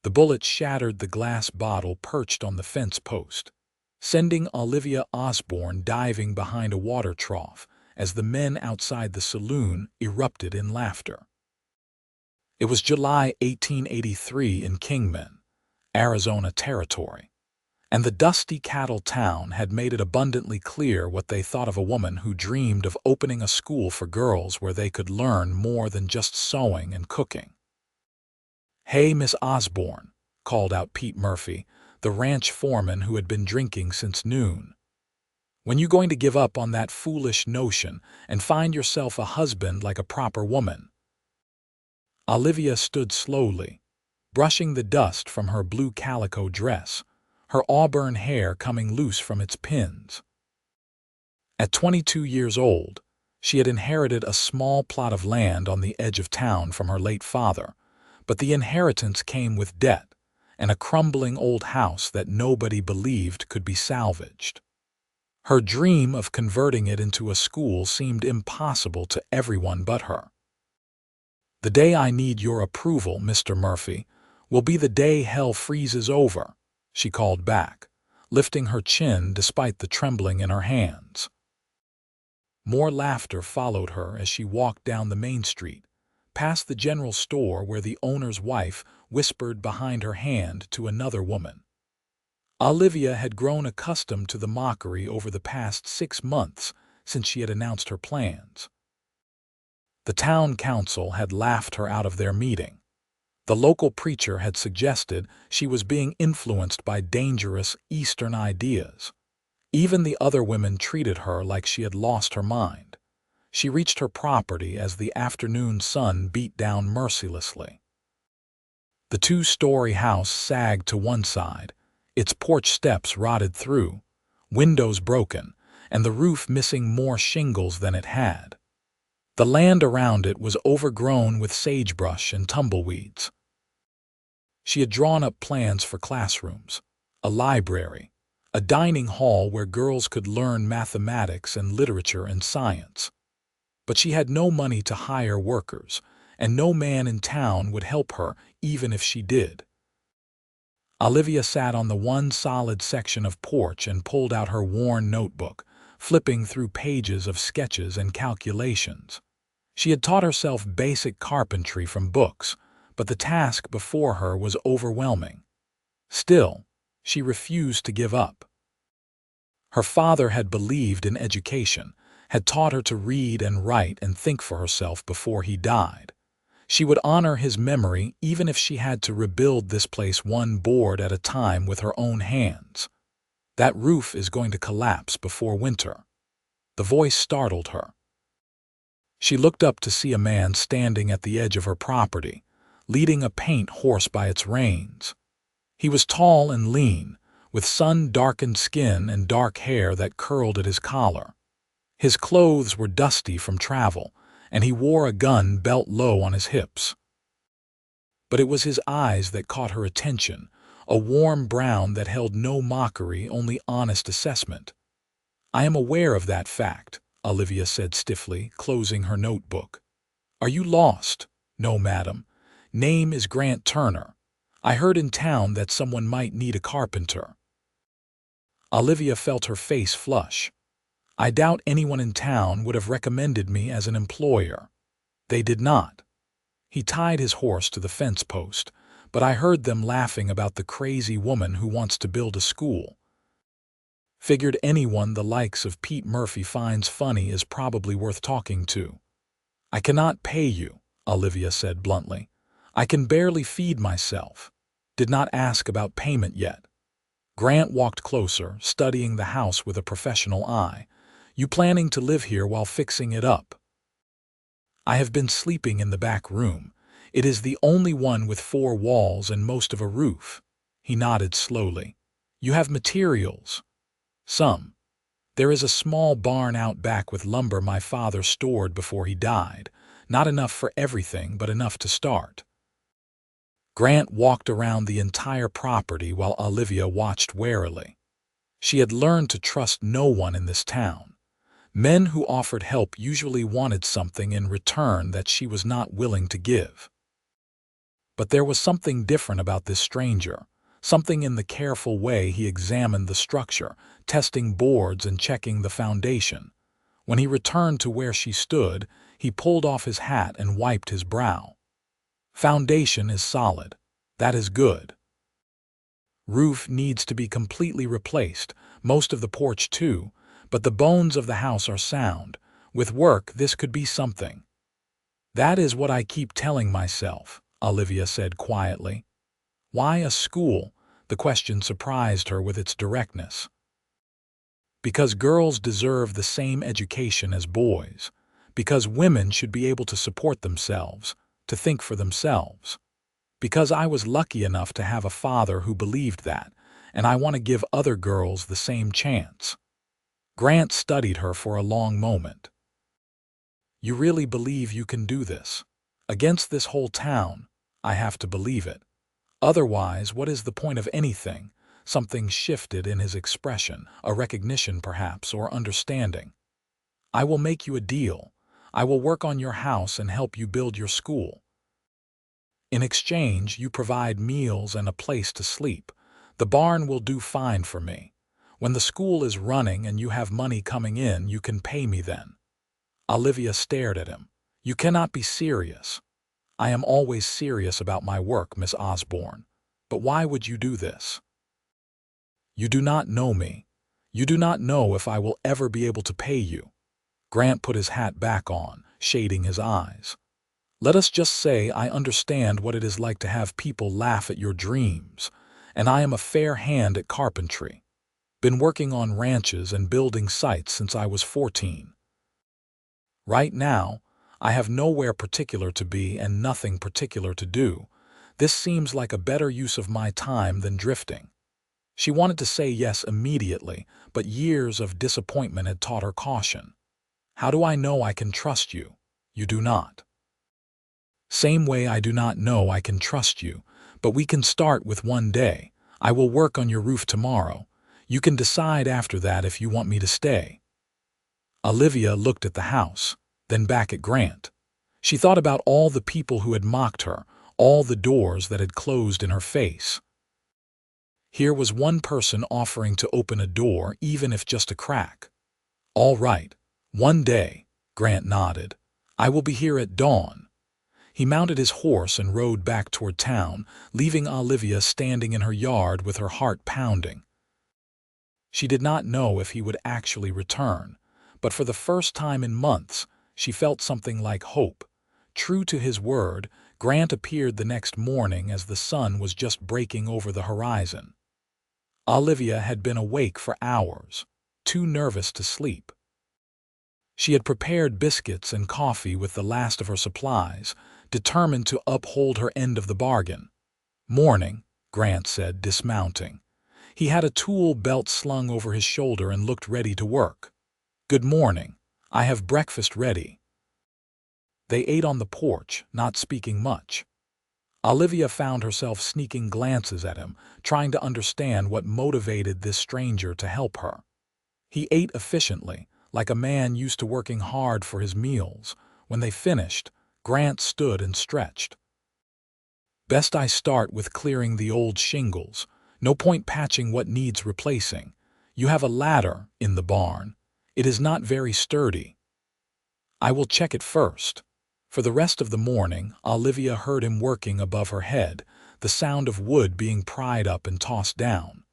The bullet shattered the glass bottle perched on the fence post, sending Olivia Osborne diving behind a water trough as the men outside the saloon erupted in laughter. It was July 1883 in Kingman, Arizona Territory, and the dusty cattle town had made it abundantly clear what they thought of a woman who dreamed of opening a school for girls where they could learn more than just sewing and cooking. "Hey, Miss Osborne," called out Pete Murphy, the ranch foreman who had been drinking since noon. "When you going to give up on that foolish notion and find yourself a husband like a proper woman?" Olivia stood slowly, brushing the dust from her blue calico dress, her auburn hair coming loose from its pins. At 22 years old, she had inherited a small plot of land on the edge of town from her late father, but the inheritance came with debt and a crumbling old house that nobody believed could be salvaged. Her dream of converting it into a school seemed impossible to everyone but her. "The day I need your approval, Mr. Murphy, will be the day hell freezes over," she called back, lifting her chin despite the trembling in her hands. More laughter followed her as she walked down the main street, past the general store where the owner's wife whispered behind her hand to another woman. Olivia had grown accustomed to the mockery over the past 6 months since she had announced her plans. The town council had laughed her out of their meeting. The local preacher had suggested she was being influenced by dangerous Eastern ideas. Even the other women treated her like she had lost her mind. She reached her property as the afternoon sun beat down mercilessly. The 2-story house sagged to one side, its porch steps rotted through, windows broken, and the roof missing more shingles than it had. The land around it was overgrown with sagebrush and tumbleweeds. She had drawn up plans for classrooms, a library, a dining hall where girls could learn mathematics and literature and science. But she had no money to hire workers, and no man in town would help her even if she did. Olivia sat on the one solid section of porch and pulled out her worn notebook, flipping through pages of sketches and calculations. She had taught herself basic carpentry from books, but the task before her was overwhelming. Still, she refused to give up. Her father had believed in education, had taught her to read and write and think for herself before he died. She would honor his memory even if she had to rebuild this place one board at a time with her own hands. "That roof is going to collapse before winter." The voice startled her. She looked up to see a man standing at the edge of her property, leading a paint horse by its reins. He was tall and lean, with sun-darkened skin and dark hair that curled at his collar. His clothes were dusty from travel, and he wore a gun belt low on his hips. But it was his eyes that caught her attention, a warm brown that held no mockery, only honest assessment. "I am aware of that fact," Olivia said stiffly, closing her notebook. "Are you lost?" "No, madam. Name is Grant Turner. I heard in town that someone might need a carpenter." Olivia felt her face flush. "I doubt anyone in town would have recommended me as an employer." "They did not." He tied his horse to the fence post, "but I heard them laughing about the crazy woman who wants to build a school. Figured anyone the likes of Pete Murphy finds funny is probably worth talking to." "I cannot pay you," Olivia said bluntly. "I can barely feed myself. Did not ask about payment yet." Grant walked closer, studying the house with a professional eye. "You planning to live here while fixing it up?" "I have been sleeping in the back room. It is the only one with 4 walls and most of a roof." He nodded slowly. "You have materials?" "Some. There is a small barn out back with lumber my father stored before he died. Not enough for everything, but enough to start." Grant walked around the entire property while Olivia watched warily. She had learned to trust no one in this town. Men who offered help usually wanted something in return that she was not willing to give. But there was something different about this stranger, something in the careful way he examined the structure, testing boards and checking the foundation. When he returned to where she stood, he pulled off his hat and wiped his brow. Foundation is solid. That is good. Roof needs to be completely replaced, most of the porch too, but the bones of the house are sound. With work, this could be something. That is what I keep telling myself, Olivia said quietly. Why a school? The question surprised her with its directness. Because girls deserve the same education as boys. Because women should be able to support themselves, to think for themselves. Because I was lucky enough to have a father who believed that, and I want to give other girls the same chance. Grant studied her for a long moment. You really believe you can do this? Against this whole town, I have to believe it. Otherwise, what is the point of anything? Something shifted in his expression, a recognition perhaps, or understanding. I will make you a deal. I will work on your house and help you build your school. In exchange, you provide meals and a place to sleep. The barn will do fine for me. When the school is running and you have money coming in, you can pay me then. Olivia stared at him. You cannot be serious. I am always serious about my work, Miss Osborne. But why would you do this? You do not know me. You do not know if I will ever be able to pay you. Grant put his hat back on, shading his eyes. Let us just say I understand what it is like to have people laugh at your dreams, and I am a fair hand at carpentry. Been working on ranches and building sites since I was 14. Right now, I have nowhere particular to be and nothing particular to do. This seems like a better use of my time than drifting. She wanted to say yes immediately, but years of disappointment had taught her caution. How do I know I can trust you? You do not. Same way I do not know I can trust you, but we can start with one day. I will work on your roof tomorrow. You can decide after that if you want me to stay. Olivia looked at the house, then back at Grant. She thought about all the people who had mocked her, all the doors that had closed in her face. Here was one person offering to open a door, even if just a crack. All right, one day, Grant nodded. I will be here at dawn. He mounted his horse and rode back toward town, leaving Olivia standing in her yard with her heart pounding. She did not know if he would actually return, but for the first time in months, she felt something like hope. True to his word, Grant appeared the next morning as the sun was just breaking over the horizon. Olivia had been awake for hours, too nervous to sleep. She had prepared biscuits and coffee with the last of her supplies, determined to uphold her end of the bargain. Morning, Grant said, dismounting. He had a tool belt slung over his shoulder and looked ready to work. Good morning. I have breakfast ready. They ate on the porch, not speaking much. Olivia found herself sneaking glances at him, trying to understand what motivated this stranger to help her. He ate efficiently, like a man used to working hard for his meals. When they finished, Grant stood and stretched. Best I start with clearing the old shingles. No point patching what needs replacing. You have a ladder in the barn. It is not very sturdy. I will check it first. For the rest of the morning, Olivia heard him working above her head, the sound of wood being pried up and tossed down.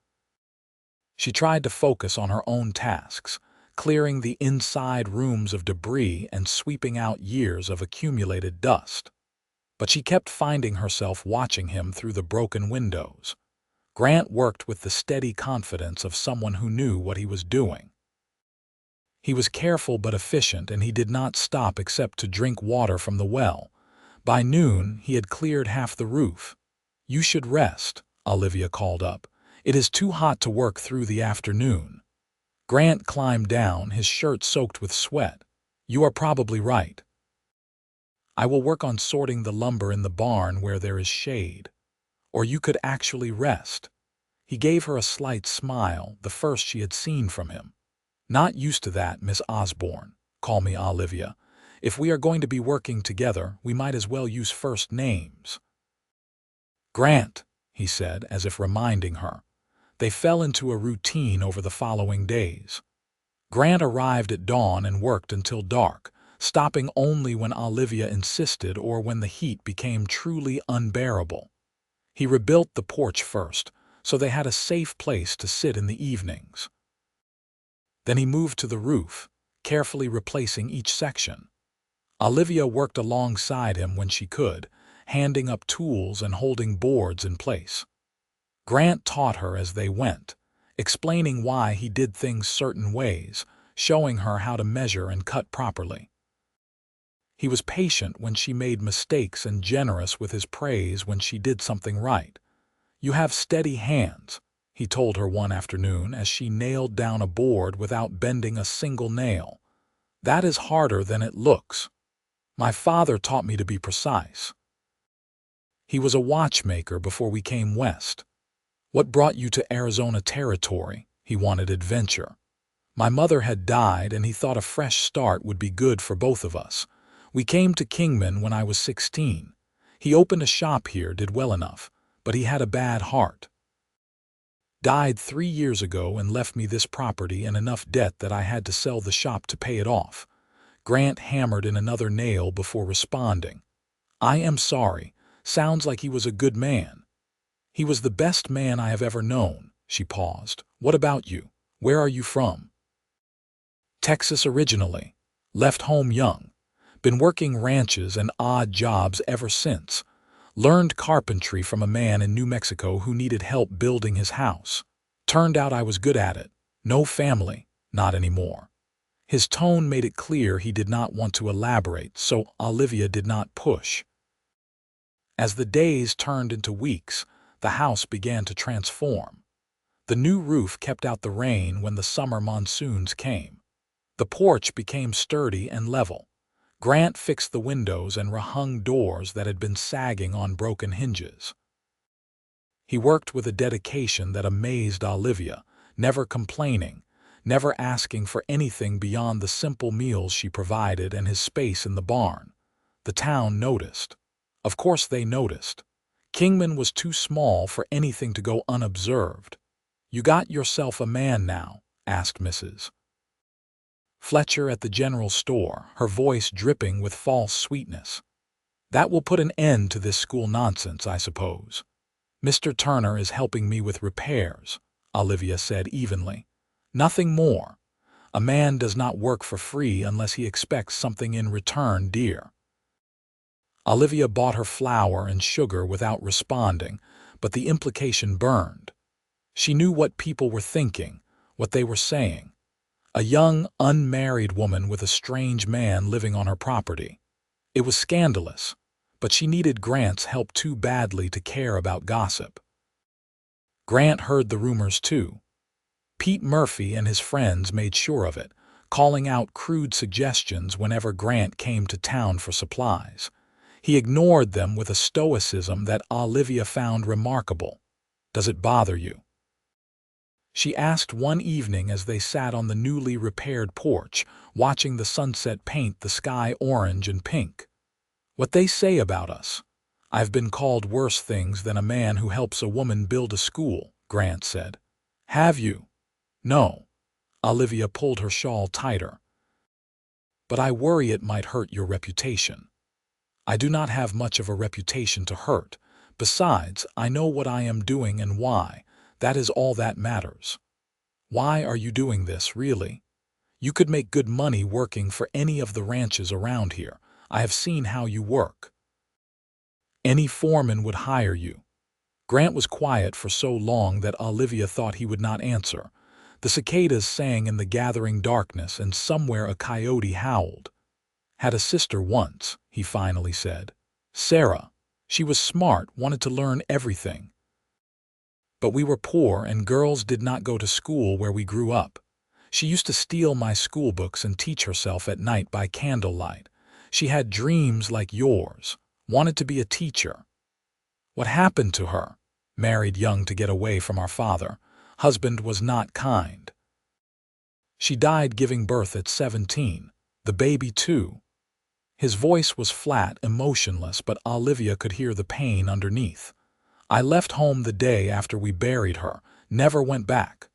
She tried to focus on her own tasks, clearing the inside rooms of debris and sweeping out years of accumulated dust. But she kept finding herself watching him through the broken windows. Grant worked with the steady confidence of someone who knew what he was doing. He was careful but efficient, and he did not stop except to drink water from the well. By noon, he had cleared half the roof. You should rest, Olivia called up. It is too hot to work through the afternoon. Grant climbed down, his shirt soaked with sweat. You are probably right. I will work on sorting the lumber in the barn where there is shade. Or you could actually rest. He gave her a slight smile, the first she had seen from him. Not used to that, Miss Osborne. Call me Olivia. If we are going to be working together, we might as well use first names. "Grant," he said, as if reminding her. They fell into a routine over the following days. Grant arrived at dawn and worked until dark, stopping only when Olivia insisted or when the heat became truly unbearable. He rebuilt the porch first, so they had a safe place to sit in the evenings. Then he moved to the roof, carefully replacing each section. Olivia worked alongside him when she could, handing up tools and holding boards in place. Grant taught her as they went, explaining why he did things certain ways, showing her how to measure and cut properly. He was patient when she made mistakes and generous with his praise when she did something right. "You have steady hands," he told her one afternoon as she nailed down a board without bending a single nail. "That is harder than it looks. My father taught me to be precise. He was a watchmaker before we came west. What brought you to Arizona Territory?" He wanted adventure. "My mother had died and he thought a fresh start would be good for both of us. We came to Kingman when I was 16. He opened a shop here, did well enough, but he had a bad heart. Died 3 years ago and left me this property and enough debt that I had to sell the shop to pay it off." Grant hammered in another nail before responding. "I am sorry. Sounds like he was a good man." "He was the best man I have ever known." She paused. "What about you? Where are you from?" "Texas originally. Left home young. Been working ranches and odd jobs ever since. Learned carpentry from a man in New Mexico who needed help building his house. Turned out I was good at it. No family, not anymore." His tone made it clear he did not want to elaborate, so Olivia did not push. As the days turned into weeks, the house began to transform. The new roof kept out the rain when the summer monsoons came. The porch became sturdy and level. Grant fixed the windows and rehung doors that had been sagging on broken hinges. He worked with a dedication that amazed Olivia, never complaining, never asking for anything beyond the simple meals she provided and his space in the barn. The town noticed. Of course they noticed. Kingman was too small for anything to go unobserved. "You got yourself a man now?" asked Mrs. Fletcher at the general store, her voice dripping with false sweetness. "That will put an end to this school nonsense, I suppose." "Mr. Turner is helping me with repairs," Olivia said evenly. "Nothing more. A man does not work for free unless he expects something in return, dear." Olivia bought her flour and sugar without responding, but the implication burned. She knew what people were thinking, what they were saying. A young, unmarried woman with a strange man living on her property. It was scandalous, but she needed Grant's help too badly to care about gossip. Grant heard the rumors too. Pete Murphy and his friends made sure of it, calling out crude suggestions whenever Grant came to town for supplies. He ignored them with a stoicism that Olivia found remarkable. "Does it bother you?" she asked one evening as they sat on the newly repaired porch, watching the sunset paint the sky orange and pink. "What they say about us. I've been called worse things than a man who helps a woman build a school," Grant said. "Have you?" "No." Olivia pulled her shawl tighter. "But I worry it might hurt your reputation." "I do not have much of a reputation to hurt. Besides, I know what I am doing and why. That is all that matters." "Why are you doing this, really? You could make good money working for any of the ranches around here. I have seen how you work. Any foreman would hire you." Grant was quiet for so long that Olivia thought he would not answer. The cicadas sang in the gathering darkness and somewhere a coyote howled. "Had a sister once," he finally said. "Sarah. She was smart, wanted to learn everything. But we were poor and girls did not go to school where we grew up. She used to steal my school books and teach herself at night by candlelight. She had dreams like yours, wanted to be a teacher. What happened to her? Married young to get away from our father. Husband was not kind. She died giving birth at 17. The baby too." His voice was flat, emotionless, but Olivia could hear the pain underneath. I left home the day after we buried her, never went back.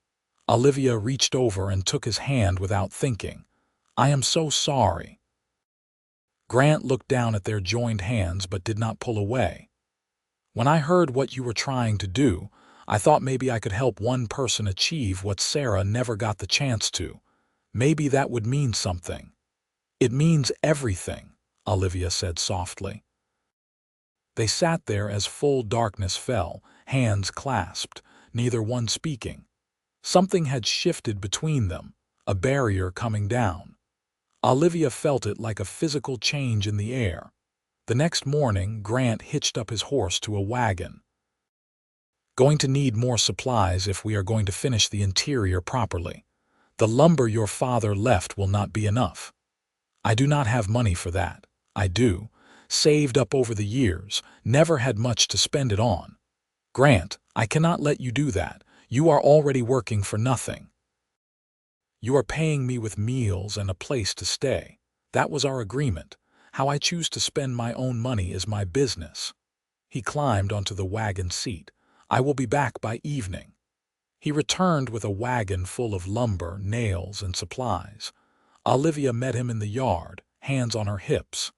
Olivia reached over and took his hand without thinking. I am so sorry. Grant looked down at their joined hands but did not pull away. When I heard what you were trying to do, I thought maybe I could help one person achieve what Sarah never got the chance to. Maybe that would mean something. It means everything, Olivia said softly. They sat there as full darkness fell, hands clasped, neither one speaking. Something had shifted between them, a barrier coming down. Olivia felt it like a physical change in the air. The next morning, Grant hitched up his horse to a wagon. Going to need more supplies if we are going to finish the interior properly. The lumber your father left will not be enough. I do not have money for that. I do. Saved up over the years, never had much to spend it on. Grant, I cannot let you do that. You are already working for nothing. You are paying me with meals and a place to stay. That was our agreement. How I choose to spend my own money is my business. He climbed onto the wagon seat. I will be back by evening. He returned with a wagon full of lumber, nails, and supplies. Olivia met him in the yard, hands on her hips.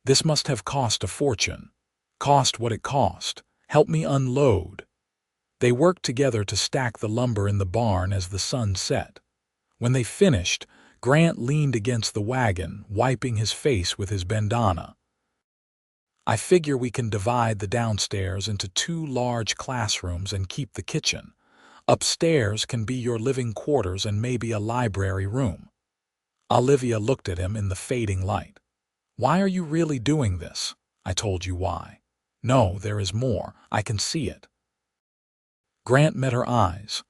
This must have cost a fortune. Cost what it cost. Help me unload. They worked together to stack the lumber in the barn as the sun set. When they finished, Grant leaned against the wagon, wiping his face with his bandana. I figure we can divide the downstairs into 2 large classrooms and keep the kitchen. Upstairs can be your living quarters and maybe a library room. Olivia looked at him in the fading light. Why are you really doing this? I told you why. No, there is more. I can see it. Grant met her eyes.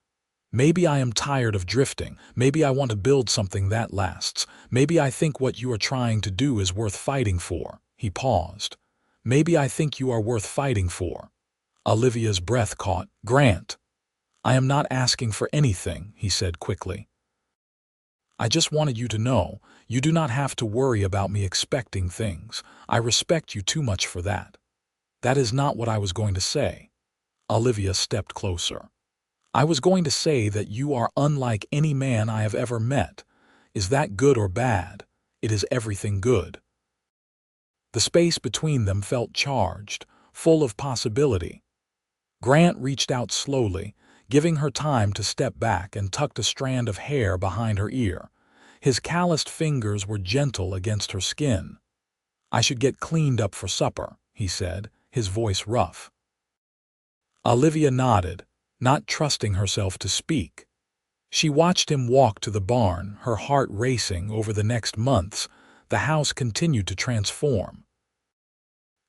Maybe I am tired of drifting. Maybe I want to build something that lasts. Maybe I think what you are trying to do is worth fighting for. He paused. Maybe I think you are worth fighting for. Olivia's breath caught. Grant. I am not asking for anything, he said quickly. I just wanted you to know, you do not have to worry about me expecting things. I respect you too much for that. That is not what I was going to say. Olivia stepped closer. I was going to say that you are unlike any man I have ever met. Is that good or bad? It is everything good. The space between them felt charged, full of possibility. Grant reached out slowly, giving her time to step back, and tucked a strand of hair behind her ear. His calloused fingers were gentle against her skin. I should get cleaned up for supper, he said, his voice rough. Olivia nodded, not trusting herself to speak. She watched him walk to the barn, her heart racing. Over the next months, the house continued to transform.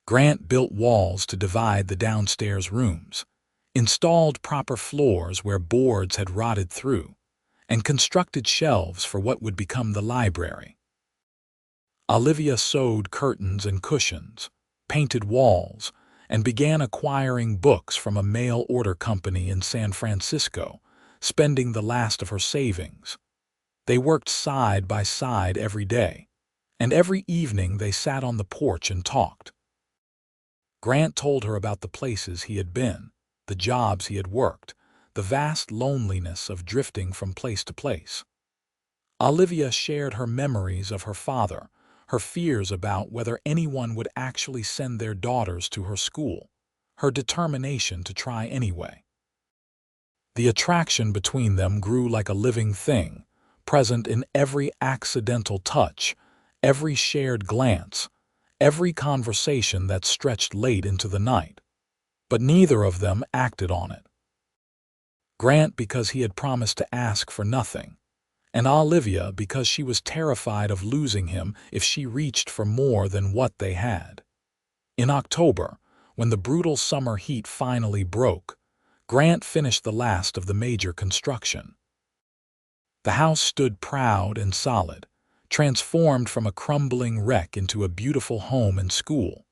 Grant built walls to divide the downstairs rooms, installed proper floors where boards had rotted through, and constructed shelves for what would become the library. Olivia sewed curtains and cushions, painted walls, and began acquiring books from a mail-order company in San Francisco, spending the last of her savings. They worked side by side every day, and every evening they sat on the porch and talked. Grant told her about the places he had been, the jobs he had worked, the vast loneliness of drifting from place to place. Olivia shared her memories of her father, her fears about whether anyone would actually send their daughters to her school, her determination to try anyway. The attraction between them grew like a living thing, present in every accidental touch, every shared glance, every conversation that stretched late into the night. But neither of them acted on it. Grant because he had promised to ask for nothing, and Olivia because she was terrified of losing him if she reached for more than what they had. In October, when the brutal summer heat finally broke, Grant finished the last of the major construction. The house stood proud and solid, transformed from a crumbling wreck into a beautiful home and school.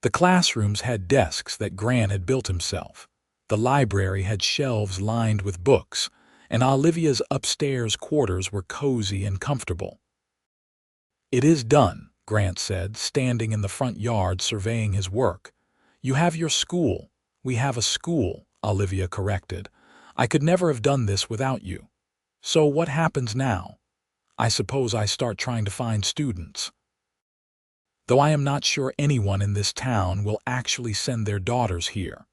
The classrooms had desks that Grant had built himself. The library had shelves lined with books, and Olivia's upstairs quarters were cozy and comfortable. "It is done," Grant said, standing in the front yard surveying his work. You have your school. We have a school, Olivia corrected. I could never have done this without you. So what happens now? I suppose I start trying to find students. Though I am not sure anyone in this town will actually send their daughters here.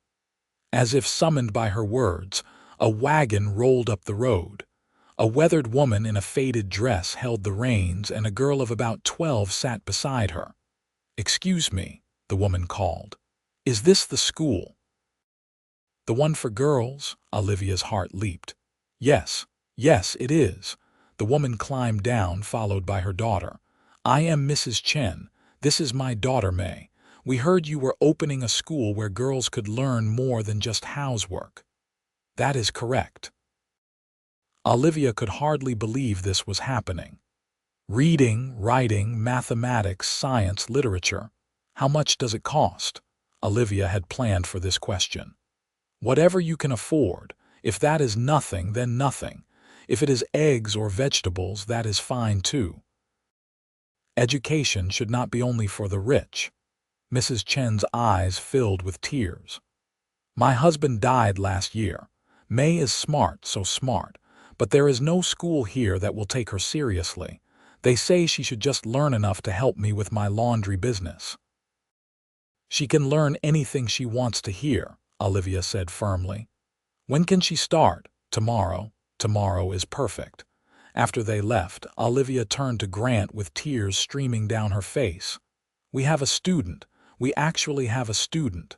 As if summoned by her words, a wagon rolled up the road. A weathered woman in a faded dress held the reins, and a girl of about 12 sat beside her. "Excuse me," the woman called. "Is this the school?" "The one for girls?" Olivia's heart leaped. "Yes, yes, it is." The woman climbed down, followed by her daughter. "I am Mrs. Chen. This is my daughter May. We heard you were opening a school where girls could learn more than just housework." "That is correct." Olivia could hardly believe this was happening. Reading, writing, mathematics, science, literature. How much does it cost? Olivia had planned for this question. "Whatever you can afford. If that is nothing, then nothing. If it is eggs or vegetables, that is fine too." Education should not be only for the rich. Mrs. Chen's eyes filled with tears. "My husband died last year. May is smart, so smart. But there is no school here that will take her seriously. They say she should just learn enough to help me with my laundry business." "She can learn anything she wants to hear," Olivia said firmly. "When can she start?" "Tomorrow. Tomorrow is perfect." After they left, Olivia turned to Grant with tears streaming down her face. "We have a student. We actually have a student."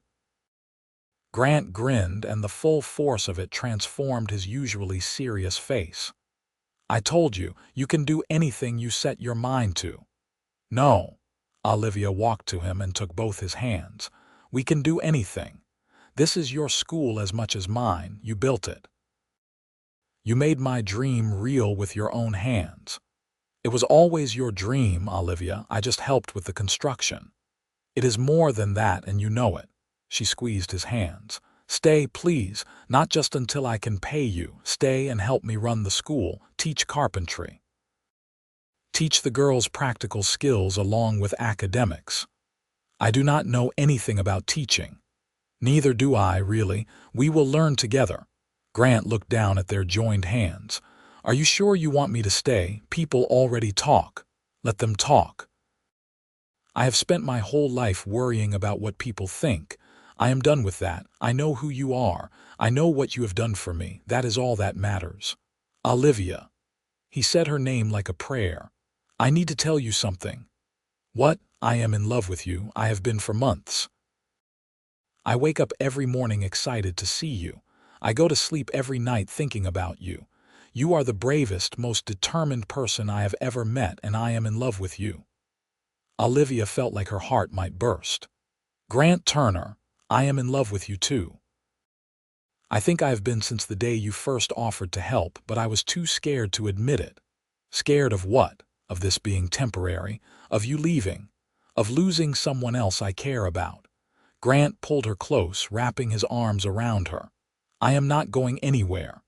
Grant grinned, and the full force of it transformed his usually serious face. "I told you, you can do anything you set your mind to." "No." Olivia walked to him and took both his hands. "We can do anything. This is your school as much as mine. You built it. You made my dream real with your own hands." "It was always your dream, Olivia. I just helped with the construction." "It is more than that, and you know it." She squeezed his hands. "Stay, please, not just until I can pay you. Stay and help me run the school, teach carpentry. Teach the girls practical skills along with academics." "I do not know anything about teaching." "Neither do I, really. We will learn together." Grant looked down at their joined hands. "Are you sure you want me to stay? People already talk." "Let them talk." "I have spent my whole life worrying about what people think. I am done with that. I know who you are. I know what you have done for me. That is all that matters." "Olivia." He said her name like a prayer. "I need to tell you something." "What?" "I am in love with you. I have been for months. I wake up every morning excited to see you. I go to sleep every night thinking about you. You are the bravest, most determined person I have ever met, and I am in love with you." Olivia felt like her heart might burst. "Grant Turner, I am in love with you too. I think I have been since the day you first offered to help, but I was too scared to admit it." "Scared of what?" "Of this being temporary, of you leaving, of losing someone else I care about." Grant pulled her close, wrapping his arms around her. "I am not going anywhere.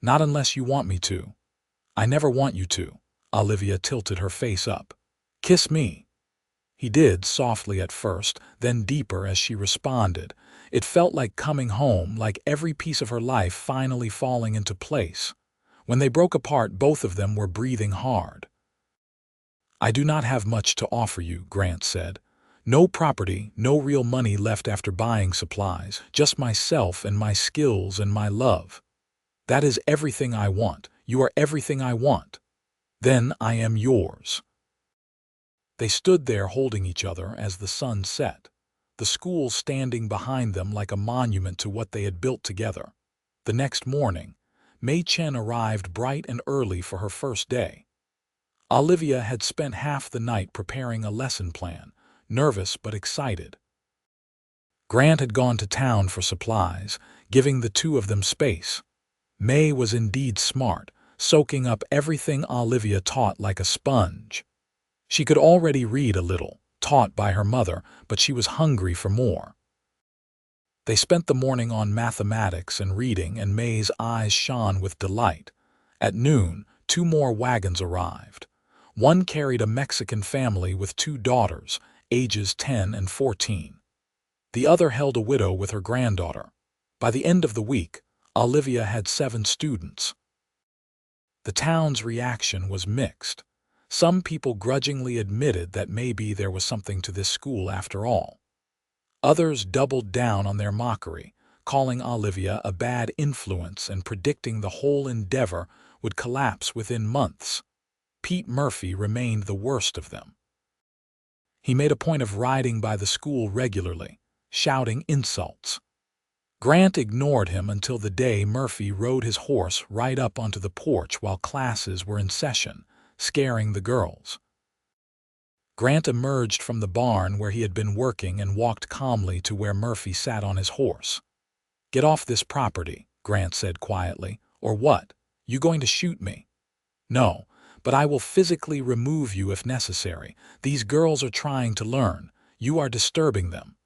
Not unless you want me to." "I never want you to." Olivia tilted her face up. "Kiss me." He did, softly at first, then deeper as she responded. It felt like coming home, like every piece of her life finally falling into place. When they broke apart, both of them were breathing hard. "I do not have much to offer you," Grant said. "No property, no real money left after buying supplies, just myself and my skills and my love. That is everything I want. You are everything I want. Then I am yours." They stood there holding each other as the sun set, the school standing behind them like a monument to what they had built together. The next morning, Mei Chen arrived bright and early for her first day. Olivia had spent half the night preparing a lesson plan, nervous but excited. Grant had gone to town for supplies, giving the two of them space. May was indeed smart, soaking up everything Olivia taught like a sponge. She could already read a little, taught by her mother, but she was hungry for more. They spent the morning on mathematics and reading, and May's eyes shone with delight. At noon, 2 more wagons arrived. One carried a Mexican family with 2 daughters, ages 10 and 14. The other held a widow with her granddaughter. By the end of the week, Olivia had 7 students. The town's reaction was mixed. Some people grudgingly admitted that maybe there was something to this school after all. Others doubled down on their mockery, calling Olivia a bad influence and predicting the whole endeavor would collapse within months. Pete Murphy remained the worst of them. He made a point of riding by the school regularly, shouting insults. Grant ignored him until the day Murphy rode his horse right up onto the porch while classes were in session, scaring the girls. Grant emerged from the barn where he had been working and walked calmly to where Murphy sat on his horse. "Get off this property," Grant said quietly. "Or what? You going to shoot me?" "No, but I will physically remove you if necessary. These girls are trying to learn. You are disturbing them."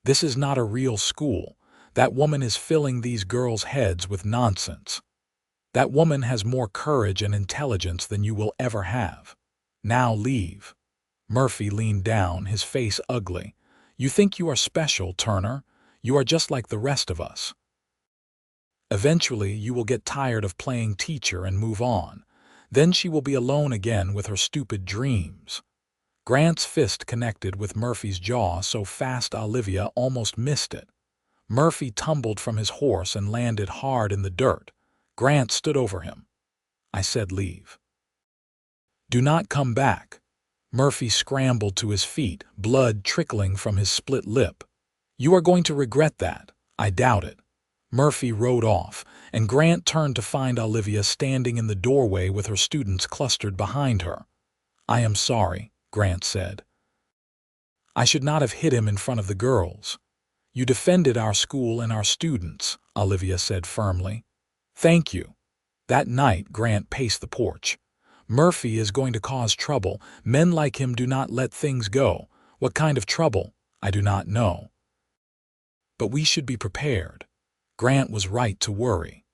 "This is not a real school. That woman is filling these girls' heads with nonsense. That woman has more courage and intelligence than you will ever have. Now leave." Murphy leaned down, his face ugly. "You think you are special, Turner? You are just like the rest of us. Eventually, you will get tired of playing teacher and move on. Then she will be alone again with her stupid dreams." Grant's fist connected with Murphy's jaw so fast Olivia almost missed it. Murphy tumbled from his horse and landed hard in the dirt. Grant stood over him. "I said leave. Do not come back." Murphy scrambled to his feet, blood trickling from his split lip. "You are going to regret that. I doubt it." Murphy rode off, and Grant turned to find Olivia standing in the doorway with her students clustered behind her. "I am sorry," Grant said. "I should not have hit him in front of the girls." "You defended our school and our students," Olivia said firmly. "Thank you." That night, Grant paced the porch. "Murphy is going to cause trouble. Men like him do not let things go. What kind of trouble? I do not know. But we should be prepared." Grant was right to worry.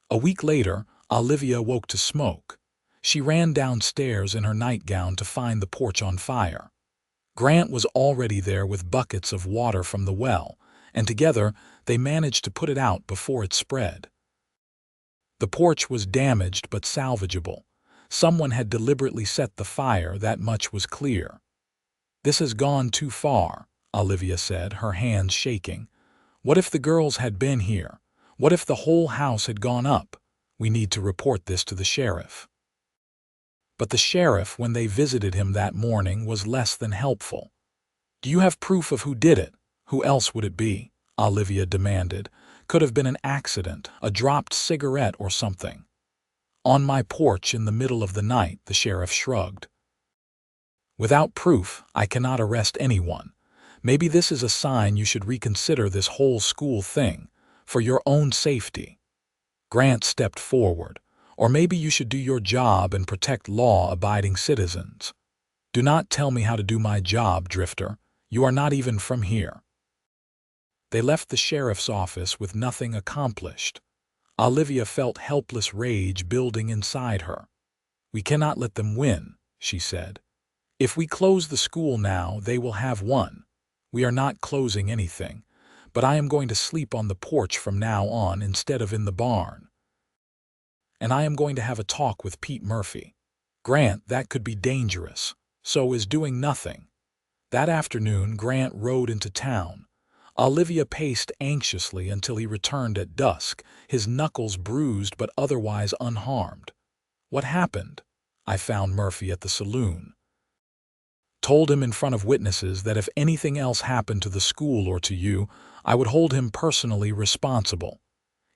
A week later, Olivia woke to smoke. She ran downstairs in her nightgown to find the porch on fire. Grant was already there with buckets of water from the well, and together they managed to put it out before it spread. The porch was damaged but salvageable. Someone had deliberately set the fire, that much was clear. "This has gone too far," Olivia said, her hands shaking. "What if the girls had been here? What if the whole house had gone up? We need to report this to the sheriff." But the sheriff, when they visited him that morning, was less than helpful. "Do you have proof of who did it?" "Who else would it be?" Olivia demanded. "Could have been an accident, a dropped cigarette or something." "On my porch in the middle of the night," the sheriff shrugged. "Without proof, I cannot arrest anyone. Maybe this is a sign you should reconsider this whole school thing, for your own safety." Grant stepped forward. "Or maybe you should do your job and protect law-abiding citizens." "Do not tell me how to do my job, Drifter. You are not even from here." They left the sheriff's office with nothing accomplished. Olivia felt helpless rage building inside her. "We cannot let them win," she said. "If we close the school now, they will have won. We are not closing anything, but I am going to sleep on the porch from now on instead of in the barn. And I am going to have a talk with Pete Murphy. Grant, that could be dangerous. So is doing nothing." That afternoon, Grant rode into town. Olivia paced anxiously until he returned at dusk, his knuckles bruised but otherwise unharmed. "What happened?" "I found Murphy at the saloon. Told him in front of witnesses that if anything else happened to the school or to you, I would hold him personally responsible.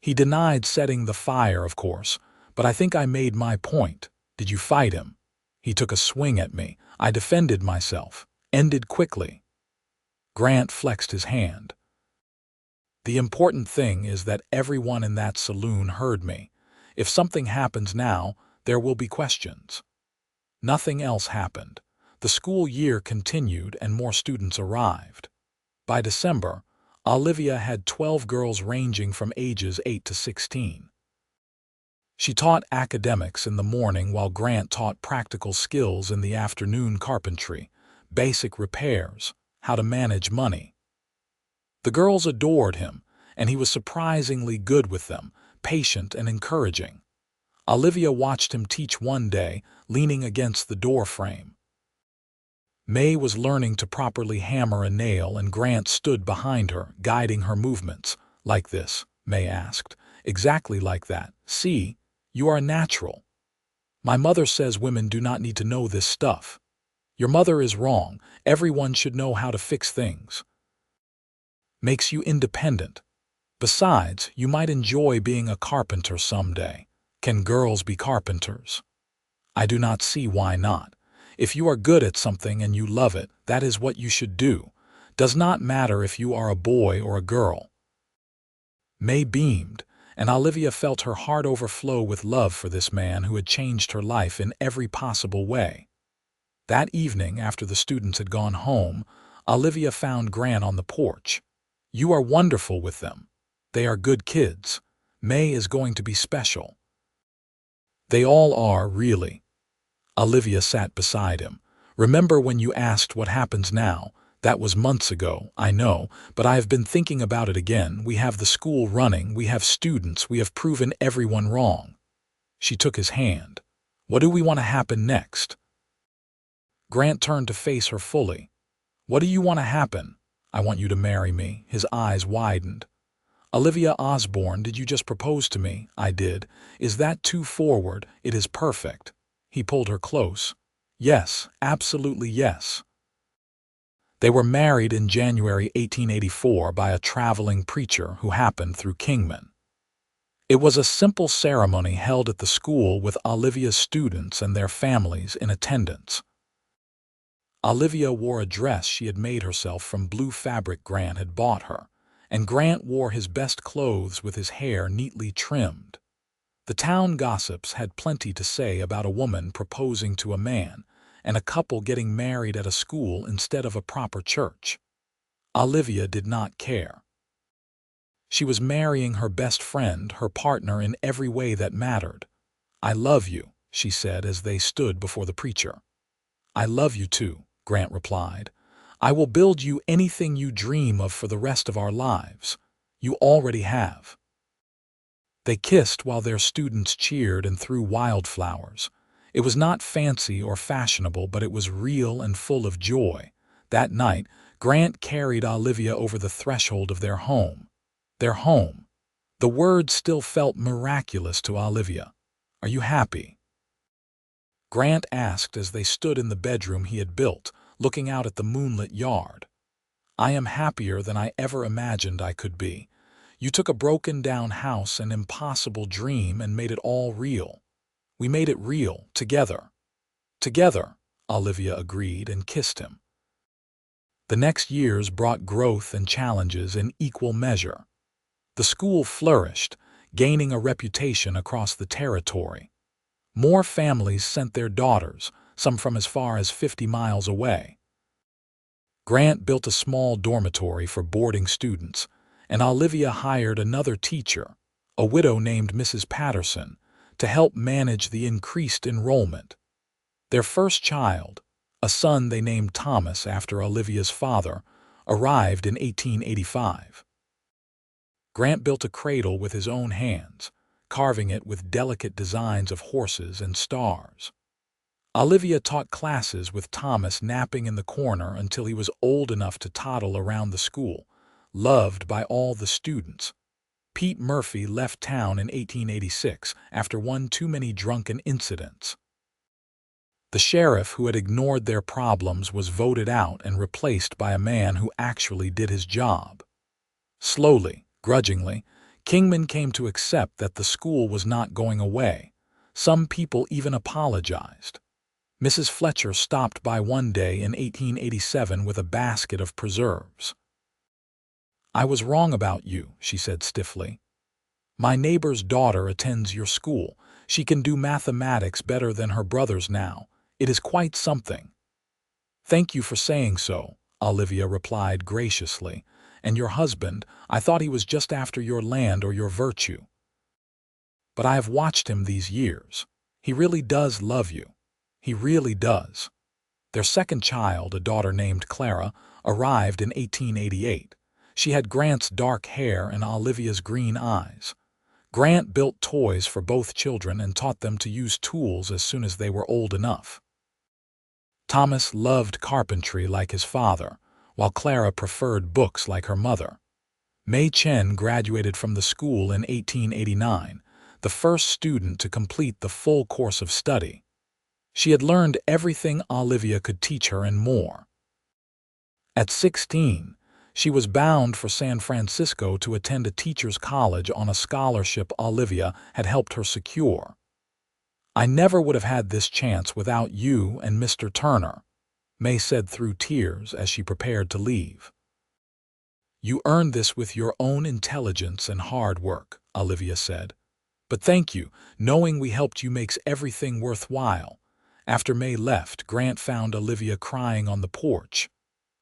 He denied setting the fire, of course, but I think I made my point. Did you fight him?" "He took a swing at me. I defended myself." Ended quickly. Grant flexed his hand. "The important thing is that everyone in that saloon heard me. If something happens now, there will be questions." Nothing else happened. The school year continued and more students arrived. By December, Olivia had 12 girls ranging from ages 8 to 16. She taught academics in the morning while Grant taught practical skills in the afternoon: carpentry, basic repairs, how to manage money. The girls adored him, and he was surprisingly good with them, patient and encouraging. Olivia watched him teach one day, leaning against the door frame. May was learning to properly hammer a nail, and Grant stood behind her, guiding her movements. "Like this?" May asked. "Exactly like that. See, you are a natural. My mother says women do not need to know this stuff. Your mother is wrong. Everyone should know how to fix things. Makes you independent. Besides, you might enjoy being a carpenter someday. Can girls be carpenters? I do not see why not. If you are good at something and you love it, that is what you should do. Does not matter if you are a boy or a girl." May beamed, and Olivia felt her heart overflow with love for this man who had changed her life in every possible way. That evening, after the students had gone home, Olivia found Grant on the porch. "You are wonderful with them. They are good kids. May is going to be special." "They all are, really." Olivia sat beside him. "Remember when you asked what happens now? That was months ago, I know, but I have been thinking about it again. We have the school running, we have students, we have proven everyone wrong." She took his hand. "What do we want to happen next?" Grant turned to face her fully. "What do you want to happen?" "I want you to marry me." His eyes widened. "Olivia Osborne, did you just propose to me?" "I did." "Is that too forward?" "It is perfect." He pulled her close. "Yes, absolutely yes." They were married in January 1884 by a traveling preacher who happened through Kingman. It was a simple ceremony held at the school with Olivia's students and their families in attendance. Olivia wore a dress she had made herself from blue fabric Grant had bought her, and Grant wore his best clothes with his hair neatly trimmed. The town gossips had plenty to say about a woman proposing to a man, and a couple getting married at a school instead of a proper church. Olivia did not care. She was marrying her best friend, her partner in every way that mattered. "I love you," she said as they stood before the preacher. "I love you too," Grant replied. "I will build you anything you dream of for the rest of our lives. You already have." They kissed while their students cheered and threw wildflowers. It was not fancy or fashionable, but it was real and full of joy. That night, Grant carried Olivia over the threshold of their home. Their home. The word still felt miraculous to Olivia. "Are you happy?" Grant asked as they stood in the bedroom he had built, looking out at the moonlit yard. "I am happier than I ever imagined I could be. You took a broken-down house, an impossible dream, and made it all real. We made it real, together." "Together," Olivia agreed and kissed him. The next years brought growth and challenges in equal measure. The school flourished, gaining a reputation across the territory. More families sent their daughters, some from as far as 50 miles away. Grant built a small dormitory for boarding students, and Olivia hired another teacher, a widow named Mrs. Patterson, to help manage the increased enrollment. Their first child, a son they named Thomas after Olivia's father, arrived in 1885. Grant built a cradle with his own hands, carving it with delicate designs of horses and stars. Olivia taught classes with Thomas napping in the corner until he was old enough to toddle around the school, loved by all the students. Pete Murphy left town in 1886 after one too many drunken incidents. The sheriff who had ignored their problems was voted out and replaced by a man who actually did his job. Slowly, grudgingly, Kingman came to accept that the school was not going away. Some people even apologized. Mrs. Fletcher stopped by one day in 1887 with a basket of preserves. "I was wrong about you," she said stiffly. "My neighbor's daughter attends your school. She can do mathematics better than her brothers now. It is quite something." "Thank you for saying so," Olivia replied graciously. "And your husband, I thought he was just after your land or your virtue. But I have watched him these years. He really does love you. He really does." Their second child, a daughter named Clara, arrived in 1888. She had Grant's dark hair and Olivia's green eyes. Grant built toys for both children and taught them to use tools as soon as they were old enough. Thomas loved carpentry like his father, while Clara preferred books like her mother. Mei Chen graduated from the school in 1889, the first student to complete the full course of study. She had learned everything Olivia could teach her and more. At 16, she was bound for San Francisco to attend a teacher's college on a scholarship Olivia had helped her secure. "I never would have had this chance without you and Mr. Turner," May said through tears as she prepared to leave. "You earned this with your own intelligence and hard work," Olivia said. "But thank you. Knowing we helped you makes everything worthwhile." After May left, Grant found Olivia crying on the porch.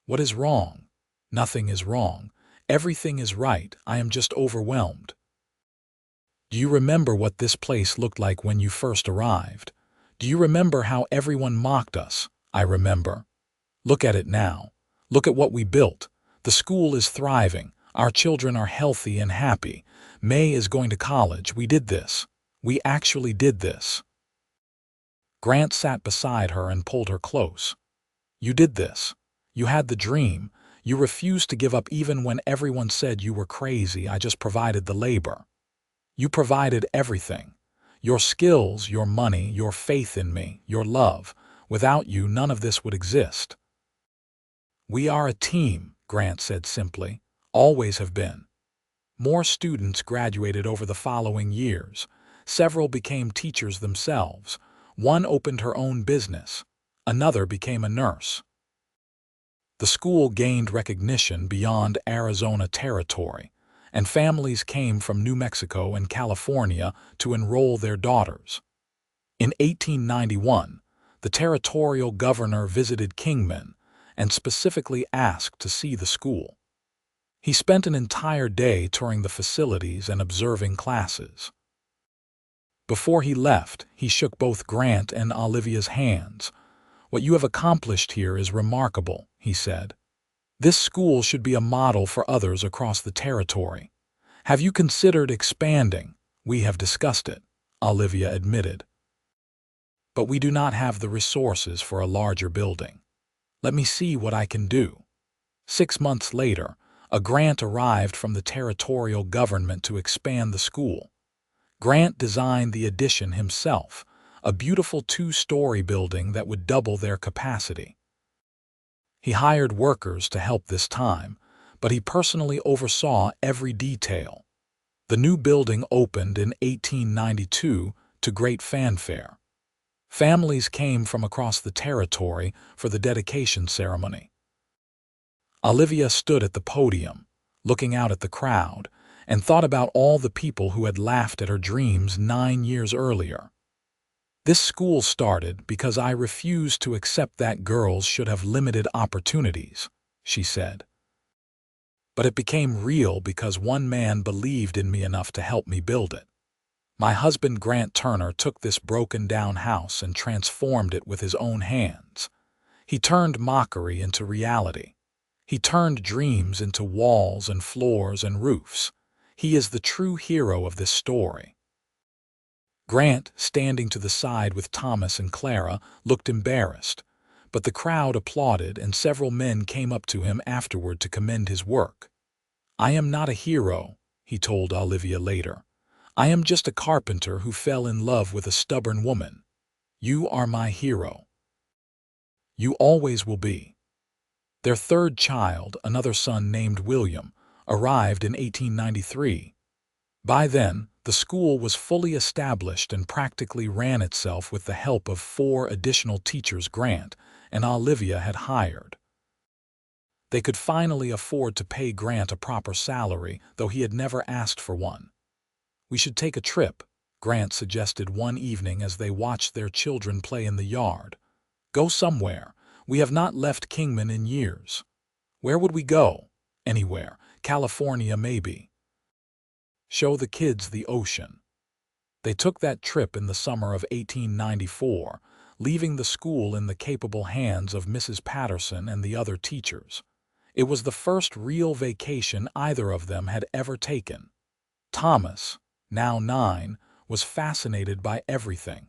"What is wrong?" "Nothing is wrong. Everything is right. I am just overwhelmed." "Do you remember what this place looked like when you first arrived? Do you remember how everyone mocked us?" "I remember. Look at it now. Look at what we built. The school is thriving. Our children are healthy and happy. May is going to college. We did this. We actually did this." Grant sat beside her and pulled her close. "You did this. You had the dream. You refused to give up even when everyone said you were crazy. I just provided the labor. You provided everything. Your skills, your money, your faith in me, your love. Without you, none of this would exist." "We are a team," Grant said simply. "Always have been." More students graduated over the following years. Several became teachers themselves. One opened her own business. Another became a nurse. The school gained recognition beyond Arizona territory, and families came from New Mexico and California to enroll their daughters. In 1891, the territorial governor visited Kingman and specifically asked to see the school. He spent an entire day touring the facilities and observing classes. Before he left, he shook both Grant and Olivia's hands. "What you have accomplished here is remarkable," he said. "This school should be a model for others across the territory. Have you considered expanding?" "We have discussed it," Olivia admitted. "But we do not have the resources for a larger building. Let me see what I can do." 6 months later, a grant arrived from the territorial government to expand the school. Grant designed the addition himself, a beautiful 2-story building that would double their capacity. He hired workers to help this time, but he personally oversaw every detail. The new building opened in 1892 to great fanfare. Families came from across the territory for the dedication ceremony. Olivia stood at the podium, looking out at the crowd, and thought about all the people who had laughed at her dreams 9 years earlier. "This school started because I refused to accept that girls should have limited opportunities," she said. "But it became real because one man believed in me enough to help me build it. My husband Grant Turner took this broken-down house and transformed it with his own hands. He turned mockery into reality. He turned dreams into walls and floors and roofs. He is the true hero of this story." Grant, standing to the side with Thomas and Clara, looked embarrassed, but the crowd applauded and several men came up to him afterward to commend his work. "I am not a hero," he told Olivia later. "I am just a carpenter who fell in love with a stubborn woman. You are my hero. You always will be." Their third child, another son named William, arrived in 1893. By then, the school was fully established and practically ran itself with the help of 4 additional teachers Grant and Olivia had hired. They could finally afford to pay Grant a proper salary, though he had never asked for one. "We should take a trip," Grant suggested one evening as they watched their children play in the yard. "Go somewhere. We have not left Kingman in years." "Where would we go?" "Anywhere. California, maybe." "Show the kids the ocean." They took that trip in the summer of 1894, leaving the school in the capable hands of Mrs. Patterson and the other teachers. It was the first real vacation either of them had ever taken. Thomas, now 9, was fascinated by everything.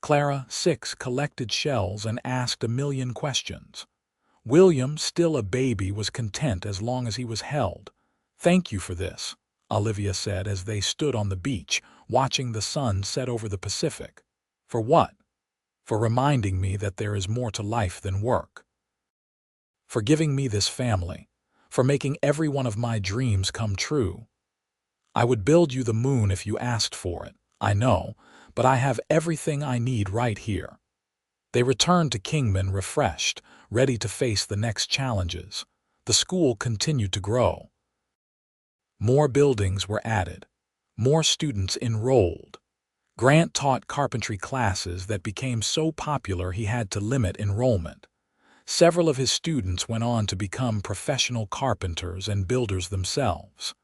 Clara, 6, collected shells and asked a million questions. William, still a baby, was content as long as he was held. "Thank you for this," Olivia said as they stood on the beach, watching the sun set over the Pacific. "For what?" "For reminding me that there is more to life than work. For giving me this family. For making every one of my dreams come true. I would build you the moon if you asked for it, I know, but I have everything I need right here." They returned to Kingman refreshed, ready to face the next challenges. The school continued to grow. More buildings were added. More students enrolled. Grant taught carpentry classes that became so popular he had to limit enrollment. Several of his students went on to become professional carpenters and builders themselves.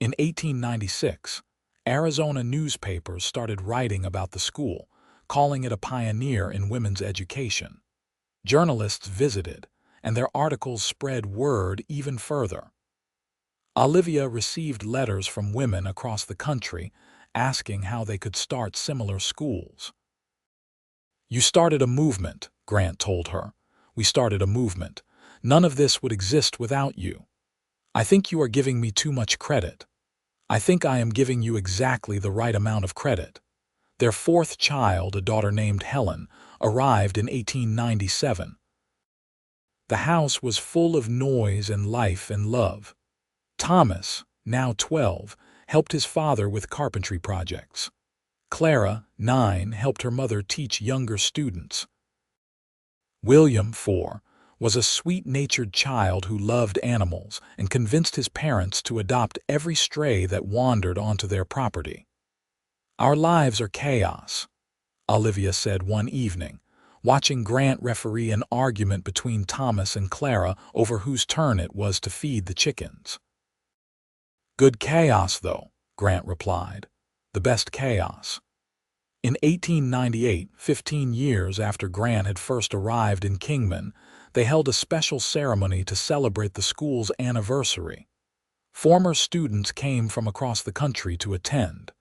In 1896, Arizona newspapers started writing about the school, calling it a pioneer in women's education. Journalists visited, and their articles spread word even further. Olivia received letters from women across the country asking how they could start similar schools. "You started a movement," Grant told her. "We started a movement. None of this would exist without you. I think you are giving me too much credit. I think I am giving you exactly the right amount of credit." Their fourth child, a daughter named Helen, arrived in 1897. The house was full of noise and life and love. Thomas, now 12, helped his father with carpentry projects. Clara, 9, helped her mother teach younger students. William, 4, was a sweet-natured child who loved animals and convinced his parents to adopt every stray that wandered onto their property. "Our lives are chaos," Olivia said one evening, watching Grant referee an argument between Thomas and Clara over whose turn it was to feed the chickens. "Good chaos, though," Grant replied. "The best chaos." In 1898, 15 years after Grant had first arrived in Kingman, they held a special ceremony to celebrate the school's anniversary. Former students came from across the country to attend.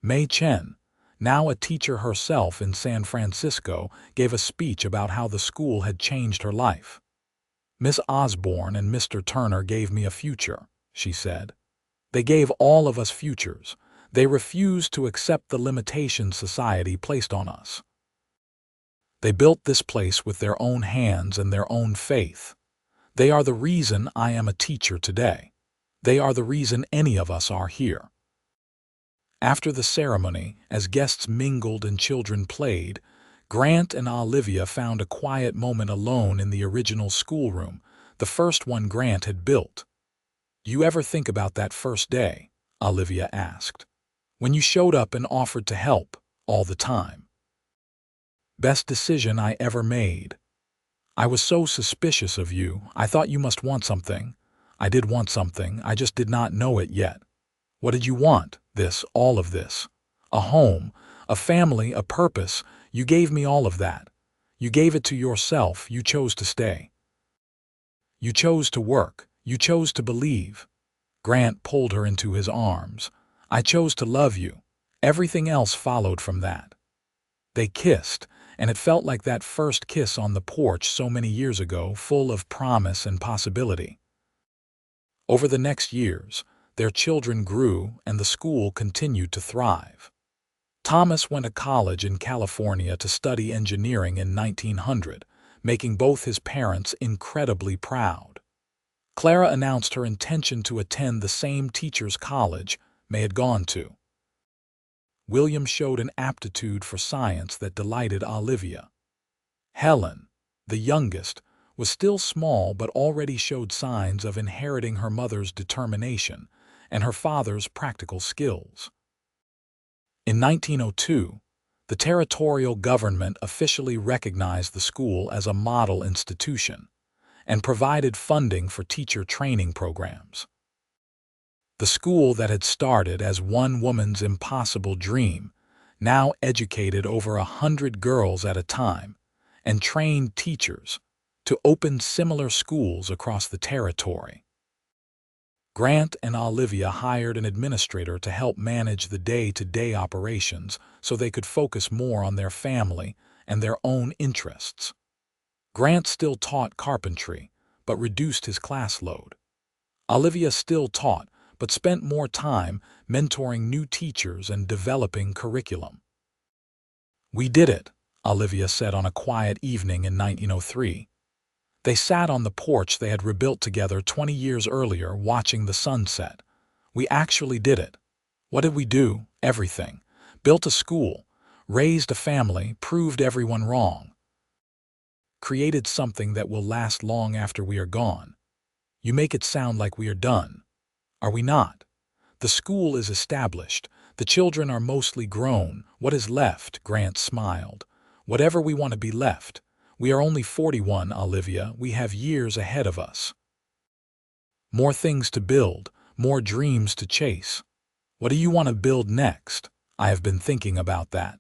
May Chen, now a teacher herself in San Francisco, gave a speech about how the school had changed her life. "Miss Osborne and Mr. Turner gave me a future," she said. "They gave all of us futures. They refused to accept the limitations society placed on us. They built this place with their own hands and their own faith. They are the reason I am a teacher today. They are the reason any of us are here." After the ceremony, as guests mingled and children played, Grant and Olivia found a quiet moment alone in the original schoolroom, the first one Grant had built. "You ever think about that first day?" Olivia asked. "When you showed up and offered to help, all the time." "Best decision I ever made. I was so suspicious of you. I thought you must want something. I did want something, I just did not know it yet. What did you want? This, all of this. A home, a family, a purpose. You gave me all of that. You gave it to yourself. You chose to stay. You chose to work. You chose to believe." Grant pulled her into his arms. "I chose to love you. Everything else followed from that." They kissed, and it felt like that first kiss on the porch so many years ago, full of promise and possibility. Over the next years, their children grew and the school continued to thrive. Thomas went to college in California to study engineering in 1900, making both his parents incredibly proud. Clara announced her intention to attend the same teacher's college May had gone to. William showed an aptitude for science that delighted Olivia. Helen, the youngest, was still small but already showed signs of inheriting her mother's determination and her father's practical skills. In 1902, the territorial government officially recognized the school as a model institution and provided funding for teacher training programs. The school that had started as one woman's impossible dream now educated over 100 girls at a time and trained teachers, to open similar schools across the territory. Grant and Olivia hired an administrator to help manage the day-to-day operations so they could focus more on their family and their own interests. Grant still taught carpentry, but reduced his class load. Olivia still taught, but spent more time mentoring new teachers and developing curriculum. "We did it," Olivia said on a quiet evening in 1903. They sat on the porch they had rebuilt together 20 years earlier, watching the sunset. "We actually did it. What did we do? Everything. Built a school, raised a family, proved everyone wrong. Created something that will last long after we are gone. You make it sound like we are done. Are we not? The school is established. The children are mostly grown. What is left?" Grant smiled. "Whatever we want to be left. We are only 41, Olivia. We have years ahead of us. More things to build, more dreams to chase. What do you want to build next?" "I have been thinking about that.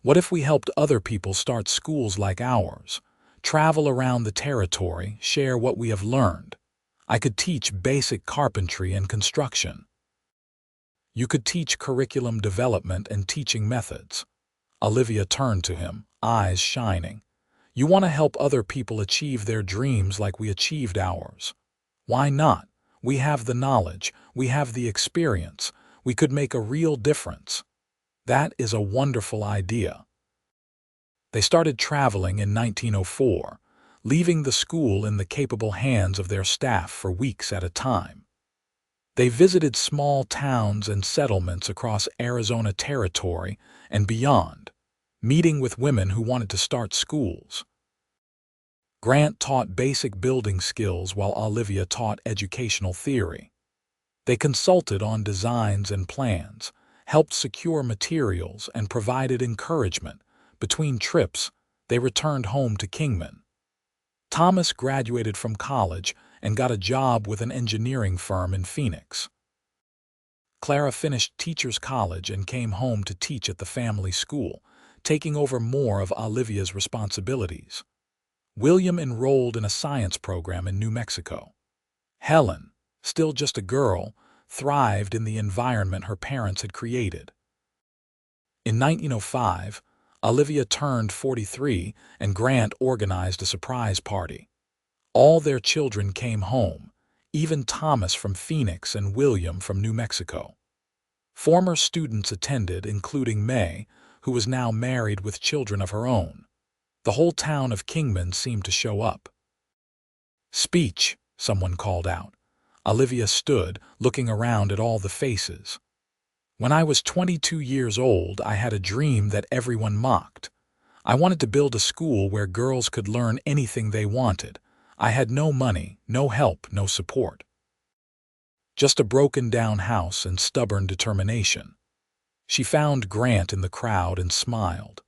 What if we helped other people start schools like ours? Travel around the territory, share what we have learned. I could teach basic carpentry and construction. You could teach curriculum development and teaching methods." Olivia turned to him, eyes shining. "You want to help other people achieve their dreams like we achieved ours. Why not? We have the knowledge, we have the experience, we could make a real difference." "That is a wonderful idea." They started traveling in 1904, leaving the school in the capable hands of their staff for weeks at a time. They visited small towns and settlements across Arizona territory and beyond, meeting with women who wanted to start schools. Grant taught basic building skills while Olivia taught educational theory. They consulted on designs and plans, helped secure materials, and provided encouragement. Between trips, they returned home to Kingman. Thomas graduated from college and got a job with an engineering firm in Phoenix. Clara finished teacher's college and came home to teach at the family school, taking over more of Olivia's responsibilities. William enrolled in a science program in New Mexico. Helen, still just a girl, thrived in the environment her parents had created. In 1905, Olivia turned 43 and Grant organized a surprise party. All their children came home, even Thomas from Phoenix and William from New Mexico. Former students attended, including May, who was now married with children of her own. The whole town of Kingman seemed to show up. "Speech," someone called out. Olivia stood, looking around at all the faces. "When I was 22 years old, I had a dream that everyone mocked. I wanted to build a school where girls could learn anything they wanted. I had no money, no help, no support. Just a broken-down house and stubborn determination." She found Grant in the crowd and smiled.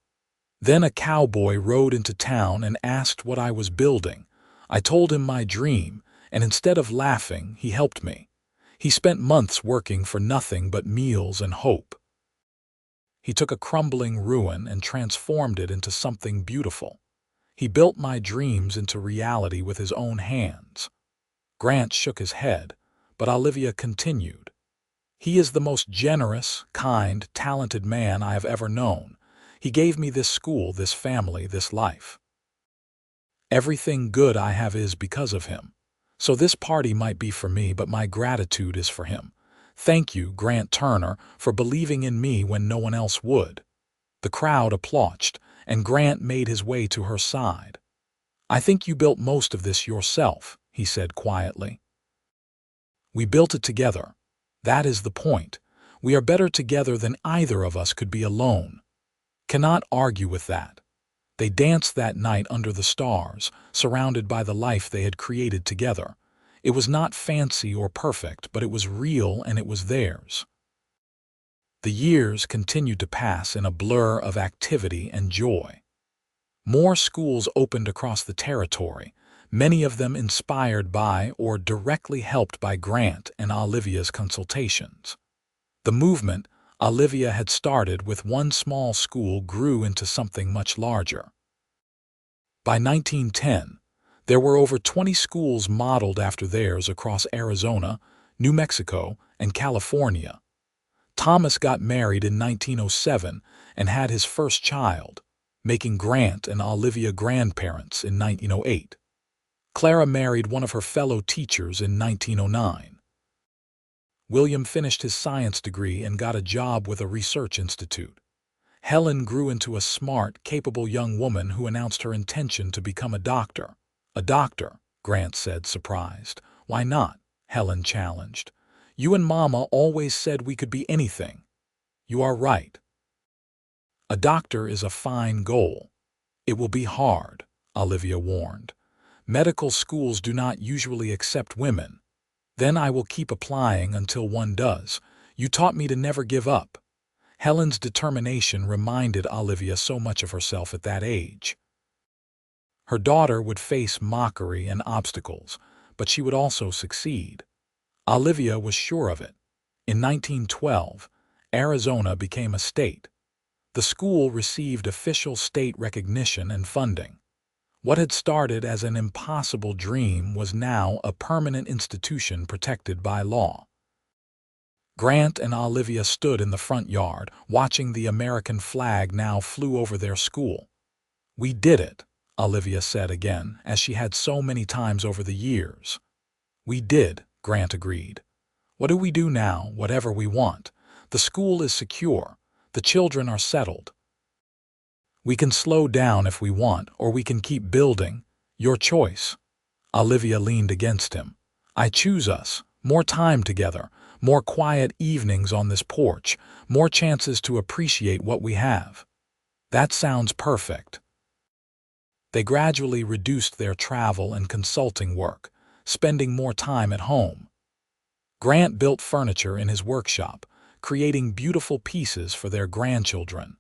"Then a cowboy rode into town and asked what I was building. I told him my dream, and instead of laughing, he helped me. He spent months working for nothing but meals and hope. He took a crumbling ruin and transformed it into something beautiful. He built my dreams into reality with his own hands." Grant shook his head, but Olivia continued. "He is the most generous, kind, talented man I have ever known. He gave me this school, this family, this life. Everything good I have is because of him. So this party might be for me, but my gratitude is for him. Thank you, Grant Turner, for believing in me when no one else would." The crowd applauded, and Grant made his way to her side. "I think you built most of this yourself," he said quietly. "We built it together. That is the point. We are better together than either of us could be alone. Cannot argue with that." They danced that night under the stars, surrounded by the life they had created together. It was not fancy or perfect, but it was real and it was theirs. The years continued to pass in a blur of activity and joy. More schools opened across the territory, many of them inspired by or directly helped by Grant and Olivia's consultations. The movement Olivia had started with one small school grew into something much larger. By 1910, There were over 20 schools modeled after theirs across Arizona, New Mexico, and California. Thomas got married in 1907 and had his first child, making Grant and Olivia grandparents in 1908. Clara married one of her fellow teachers in 1909. William finished his science degree and got a job with a research institute. Helen grew into a smart, capable young woman who announced her intention to become a doctor. "A doctor," Grant said, surprised. "Why not?" Helen challenged. "You and Mama always said we could be anything." "You are right. A doctor is a fine goal. It will be hard," Olivia warned. "Medical schools do not usually accept women. Then I will keep applying until one does. You taught me to never give up." Helen's determination reminded Olivia so much of herself at that age. Her daughter would face mockery and obstacles, but she would also succeed. Olivia was sure of it. In 1912, Arizona became a state. The school received official state recognition and funding. What had started as an impossible dream was now a permanent institution protected by law. Grant and Olivia stood in the front yard, watching the American flag now flew over their school. "We did it," Olivia said again, as she had so many times over the years. "We did," Grant agreed. "What do we do now? Whatever we want. The school is secure. The children are settled. We can slow down if we want, or we can keep building. Your choice." Olivia leaned against him. "I choose us. More time together. More quiet evenings on this porch. More chances to appreciate what we have." "That sounds perfect." They gradually reduced their travel and consulting work, spending more time at home. Grant built furniture in his workshop, creating beautiful pieces for their grandchildren.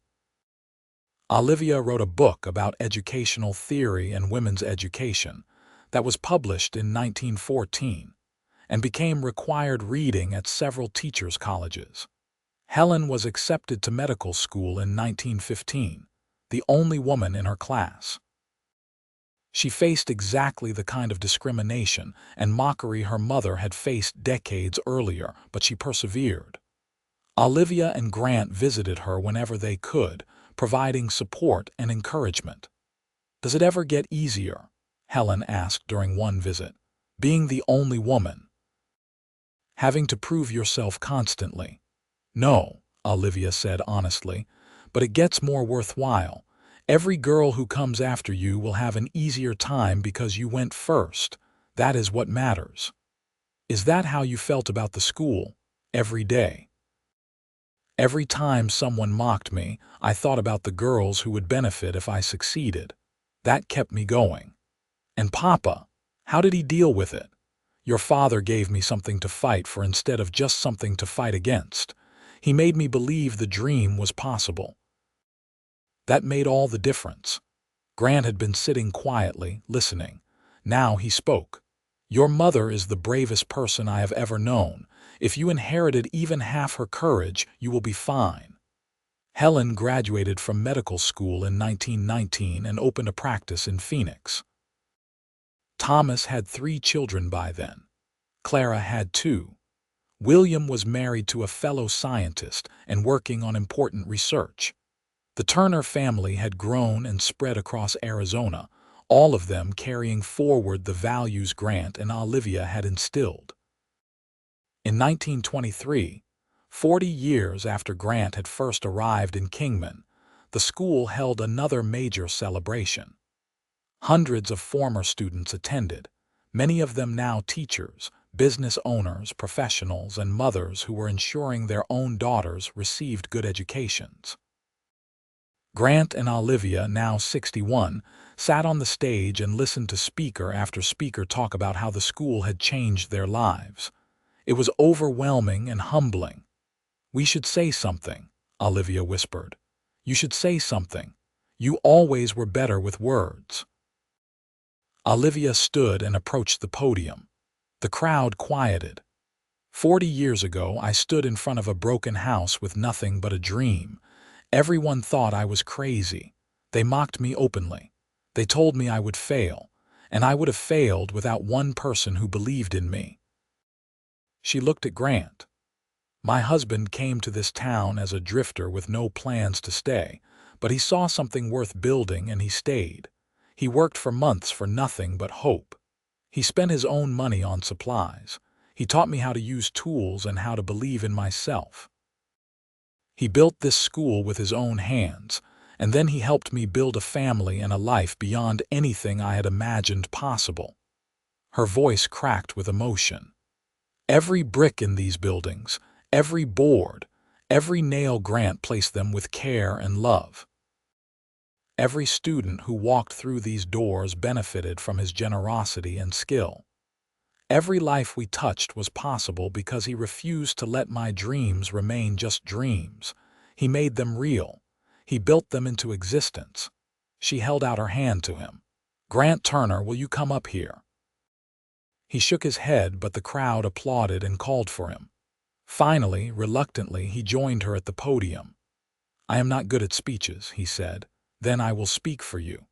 Olivia wrote a book about educational theory and women's education that was published in 1914 and became required reading at several teachers' colleges. Helen was accepted to medical school in 1915, the only woman in her class. She faced exactly the kind of discrimination and mockery her mother had faced decades earlier, but she persevered. Olivia and Grant visited her whenever they could, providing support and encouragement. "Does it ever get easier?" Helen asked during one visit. "Being the only woman? Having to prove yourself constantly?" "No," Olivia said honestly, "but it gets more worthwhile. Every girl who comes after you will have an easier time because you went first. That is what matters." "Is that how you felt about the school? Every day?" "Every time someone mocked me, I thought about the girls who would benefit if I succeeded. That kept me going." "And Papa, how did he deal with it?" "Your father gave me something to fight for instead of just something to fight against. He made me believe the dream was possible." That made all the difference. Grant had been sitting quietly, listening. Now he spoke. "Your mother is the bravest person I have ever known. If you inherited even half her courage, you will be fine." Helen graduated from medical school in 1919 and opened a practice in Phoenix. Thomas had 3 children by then. Clara had 2. William was married to a fellow scientist and working on important research. The Turner family had grown and spread across Arizona, all of them carrying forward the values Grant and Olivia had instilled. In 1923, 40 years after Grant had first arrived in Kingman, the school held another major celebration. Hundreds of former students attended, many of them now teachers, business owners, professionals, and mothers who were ensuring their own daughters received good educations. Grant and Olivia, now 61, sat on the stage and listened to speaker after speaker talk about how the school had changed their lives. It was overwhelming and humbling. "We should say something," Olivia whispered. "You should say something. You always were better with words." Olivia stood and approached the podium. The crowd quieted. 40 years ago, I stood in front of a broken house with nothing but a dream. Everyone thought I was crazy. They mocked me openly. They told me I would fail. and I would have failed without one person who believed in me." She looked at Grant. "My husband came to this town as a drifter with no plans to stay, but he saw something worth building and he stayed. He worked for months for nothing but hope. He spent his own money on supplies. He taught me how to use tools and how to believe in myself. He built this school with his own hands, and then he helped me build a family and a life beyond anything I had imagined possible." Her voice cracked with emotion. "Every brick in these buildings, every board, every nail, Grant placed them with care and love. Every student who walked through these doors benefited from his generosity and skill. Every life we touched was possible because he refused to let my dreams remain just dreams. He made them real. He built them into existence." She held out her hand to him. "Grant Turner, will you come up here?" He shook his head, but the crowd applauded and called for him. Finally, reluctantly, he joined her at the podium. "I am not good at speeches," he said. "Then I will speak for you.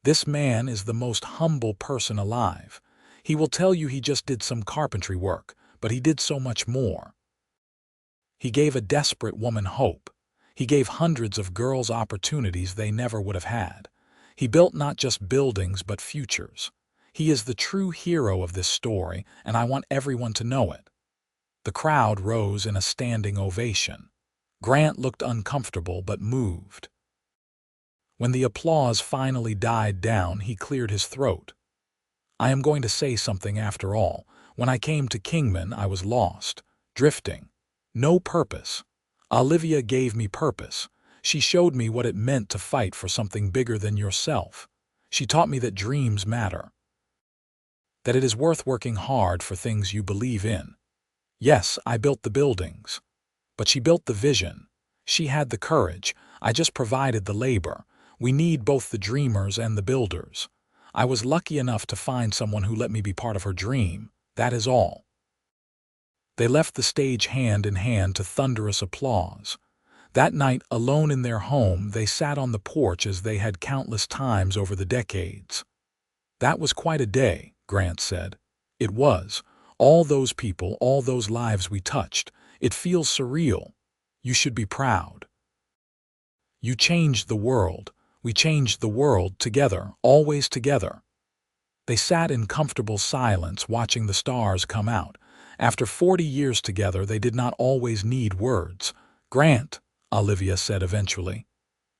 This man is the most humble person alive. He will tell you he just did some carpentry work, but he did so much more. He gave a desperate woman hope. He gave hundreds of girls opportunities they never would have had. He built not just buildings but futures. He is the true hero of this story, and I want everyone to know it." The crowd rose in a standing ovation. Grant looked uncomfortable but moved. When the applause finally died down, he cleared his throat. "I am going to say something after all. When I came to Kingman, I was lost, drifting. No purpose. Olivia gave me purpose. She showed me what it meant to fight for something bigger than yourself. She taught me that dreams matter, that it is worth working hard for things you believe in. Yes, I built the buildings, but she built the vision. She had the courage. I just provided the labor. We need both the dreamers and the builders. I was lucky enough to find someone who let me be part of her dream. That is all." They left the stage hand in hand to thunderous applause. That night, alone in their home, they sat on the porch as they had countless times over the decades. "That was quite a day," Grant said. "It was. All those people, all those lives we touched. It feels surreal. You should be proud. You changed the world. We changed the world together, always together." They sat in comfortable silence, watching the stars come out. After 40 years together, they did not always need words. "Grant," Olivia said eventually.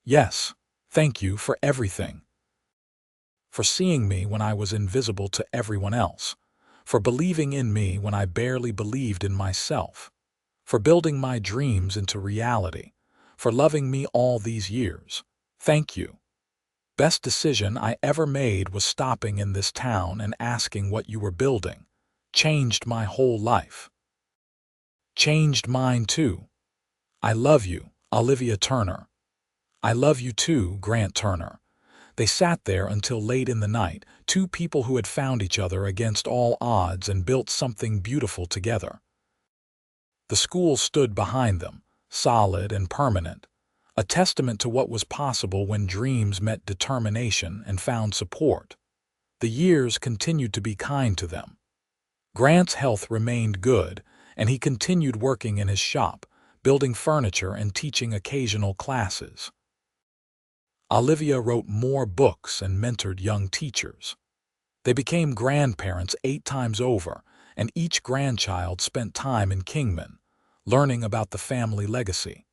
"Yes, thank you for everything. For seeing me when I was invisible to everyone else. For believing in me when I barely believed in myself. For building my dreams into reality. For loving me all these years. Thank you. Best decision I ever made was stopping in this town and asking what you were building. Changed my whole life. Changed mine too. I love you, Olivia Turner." "I love you too, Grant Turner." They sat there until late in the night, two people who had found each other against all odds and built something beautiful together. The school stood behind them, solid and permanent, a testament to what was possible when dreams met determination and found support. The years continued to be kind to them. Grant's health remained good, and he continued working in his shop, building furniture and teaching occasional classes. Olivia wrote more books and mentored young teachers. They became grandparents 8 times over, and each grandchild spent time in Kingman, learning about the family legacy.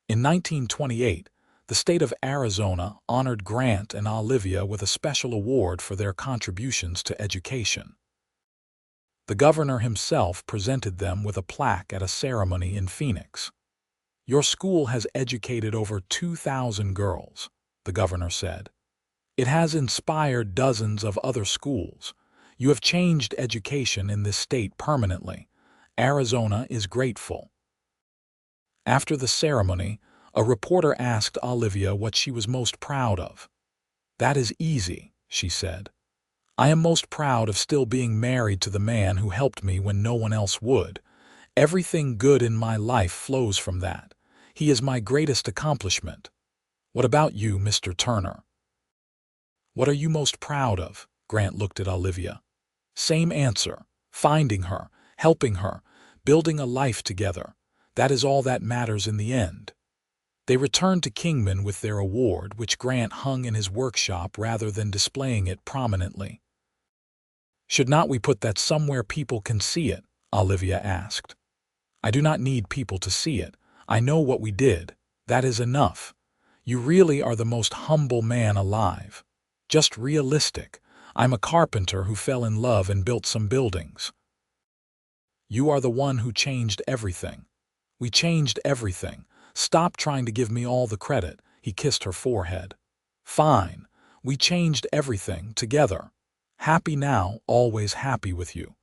In 1928, the state of Arizona honored Grant and Olivia with a special award for their contributions to education. The governor himself presented them with a plaque at a ceremony in Phoenix. "Your school has educated over 2,000 girls," the governor said. "It has inspired dozens of other schools. You have changed education in this state permanently. Arizona is grateful." After the ceremony, a reporter asked Olivia what she was most proud of. "That is easy," she said. "I am most proud of still being married to the man who helped me when no one else would. Everything good in my life flows from that. He is my greatest accomplishment." "What about you, Mr. Turner? What are you most proud of?" Grant looked at Olivia. Same answer. Finding her, helping her, building a life together. That is all that matters in the end. They returned to Kingman with their award, which Grant hung in his workshop rather than displaying it prominently. "Should not we put that somewhere people can see it?" Olivia asked. "I do not need people to see it. I know what we did. That is enough. You really are the most humble man alive. Just realistic. I'm a carpenter who fell in love and built some buildings. You are the one who changed everything. We changed everything. Stop trying to give me all the credit." He kissed her forehead. "Fine. We changed everything together. Happy now, always happy with you."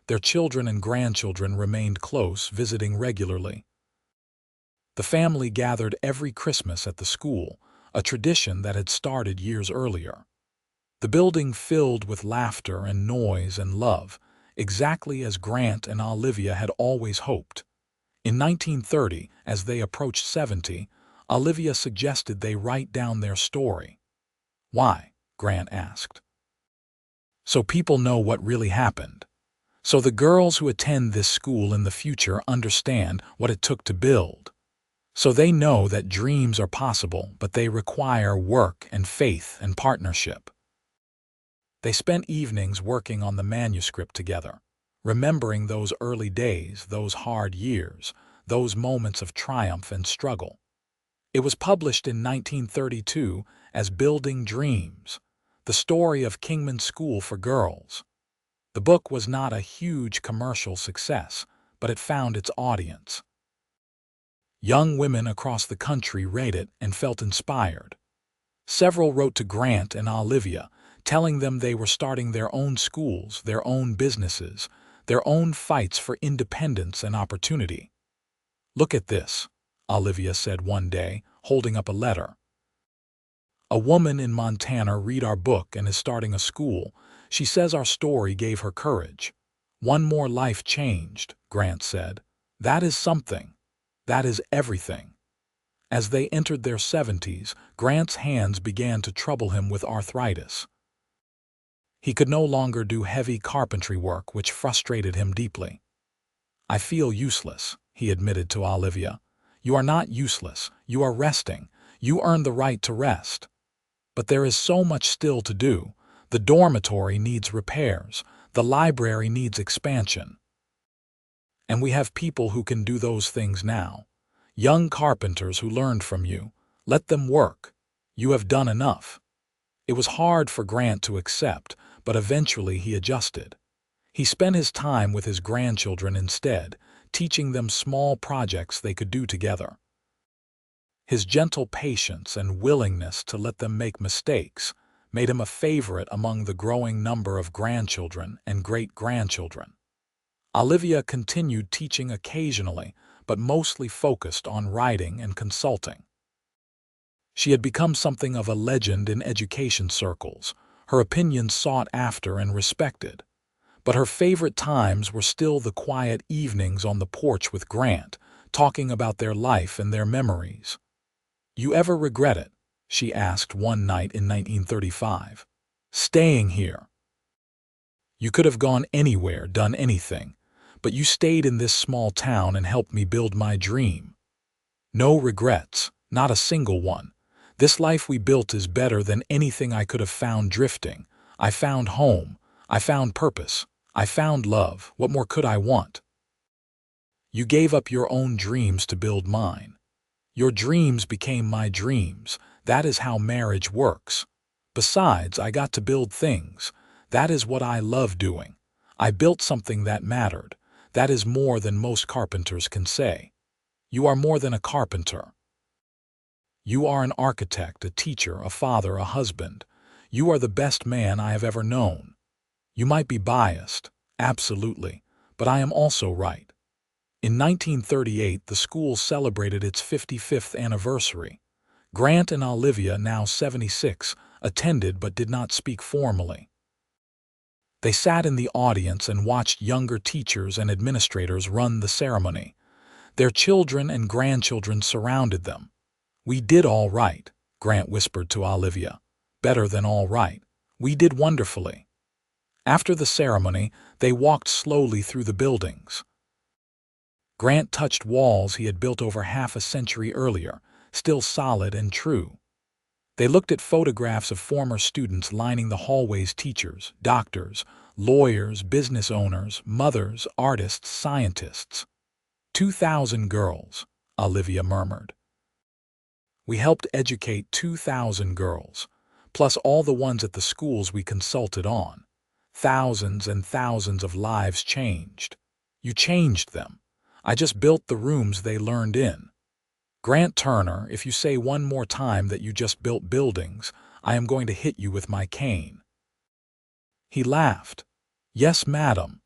Their children and grandchildren remained close, visiting regularly. The family gathered every Christmas at the school, a tradition that had started years earlier. The building filled with laughter and noise and love, exactly as Grant and Olivia had always hoped. In 1930, as they approached 70, Olivia suggested they write down their story. "Why?" Grant asked. "So people know what really happened. So the girls who attend this school in the future understand what it took to build. So they know that dreams are possible, but they require work and faith and partnership." They spent evenings working on the manuscript together, remembering those early days, those hard years, those moments of triumph and struggle. It was published in 1932 as Building Dreams, the story of Kingman School for Girls. The book was not a huge commercial success, but it found its audience. Young women across the country read it and felt inspired. Several wrote to Grant and Olivia, telling them they were starting their own schools, their own businesses, their own fights for independence and opportunity. "Look at this," Olivia said one day, holding up a letter. "A woman in Montana read our book and is starting a school. She says our story gave her courage. One more life changed," Grant said. "That is something. That is everything." As they entered their 70s, Grant's hands began to trouble him with arthritis. He could no longer do heavy carpentry work, which frustrated him deeply. "I feel useless," he admitted to Olivia. "You are not useless. You are resting. You earned the right to rest. But there is so much still to do. The dormitory needs repairs. The library needs expansion. And we have people who can do those things now. Young carpenters who learned from you. Let them work. You have done enough." It was hard for Grant to accept, but eventually he adjusted. He spent his time with his grandchildren instead, teaching them small projects they could do together. His gentle patience and willingness to let them make mistakes made him a favorite among the growing number of grandchildren and great-grandchildren. Olivia continued teaching occasionally, but mostly focused on writing and consulting. She had become something of a legend in education circles, her opinions sought after and respected. But her favorite times were still the quiet evenings on the porch with Grant, talking about their life and their memories. "You ever regret it?" she asked one night in 1935. "Staying here. You could have gone anywhere, done anything, but you stayed in this small town and helped me build my dream." "No regrets, not a single one. This life we built is better than anything I could have found drifting. I found home. I found purpose. I found love. What more could I want?" "You gave up your own dreams to build mine. Your dreams became my dreams. That is how marriage works. Besides, I got to build things. That is what I love doing. I built something that mattered. That is more than most carpenters can say. You are more than a carpenter. You are an architect, a teacher, a father, a husband. You are the best man I have ever known. You might be biased, absolutely, but I am also right." In 1938, the school celebrated its 55th anniversary. Grant and Olivia, now 76, attended but did not speak formally. They sat in the audience and watched younger teachers and administrators run the ceremony. Their children and grandchildren surrounded them. "We did all right," Grant whispered to Olivia. "Better than all right. We did wonderfully." After the ceremony, they walked slowly through the buildings. Grant touched walls he had built over half a century earlier, still solid and true. They looked at photographs of former students lining the hallways: teachers, doctors, lawyers, business owners, mothers, artists, scientists. 2,000 girls, Olivia murmured. We helped educate 2,000 girls, plus all the ones at the schools we consulted on. Thousands and thousands of lives changed. You changed them. I just built the rooms they learned in. Grant Turner, if you say one more time that you just built buildings, I am going to hit you with my cane. He laughed. Yes, madam.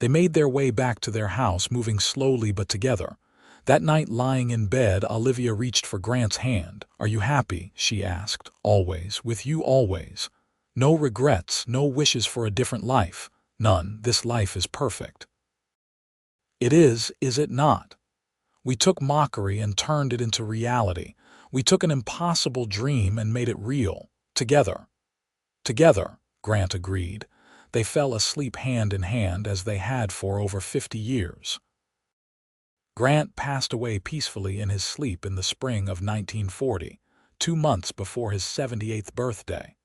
They made their way back to their house, moving slowly but together. That night, lying in bed, Olivia reached for Grant's hand. Are you happy? She asked. Always, with you always. No regrets, no wishes for a different life. None. This life is perfect. It is it not? We took mockery and turned it into reality. We took an impossible dream and made it real. Together. Together, Grant agreed. They fell asleep hand in hand as they had for over 50 years. Grant passed away peacefully in his sleep in the spring of 1940, 2 months before his 78th birthday.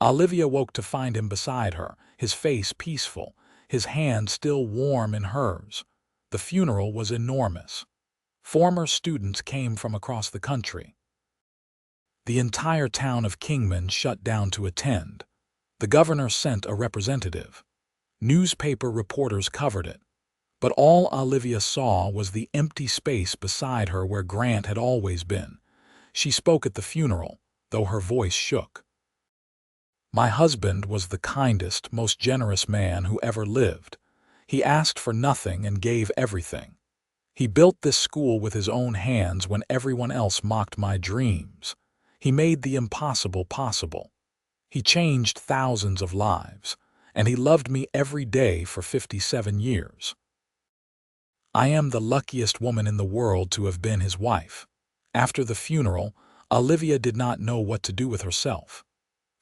Olivia woke to find him beside her, his face peaceful, his hand still warm in hers. The funeral was enormous. Former students came from across the country. The entire town of Kingman shut down to attend. The governor sent a representative. Newspaper reporters covered it. But all Olivia saw was the empty space beside her where Grant had always been. She spoke at the funeral, though her voice shook. My husband was the kindest, most generous man who ever lived. He asked for nothing and gave everything. He built this school with his own hands when everyone else mocked my dreams. He made the impossible possible. He changed thousands of lives, and he loved me every day for 57 years. I am the luckiest woman in the world to have been his wife. After the funeral, Olivia did not know what to do with herself.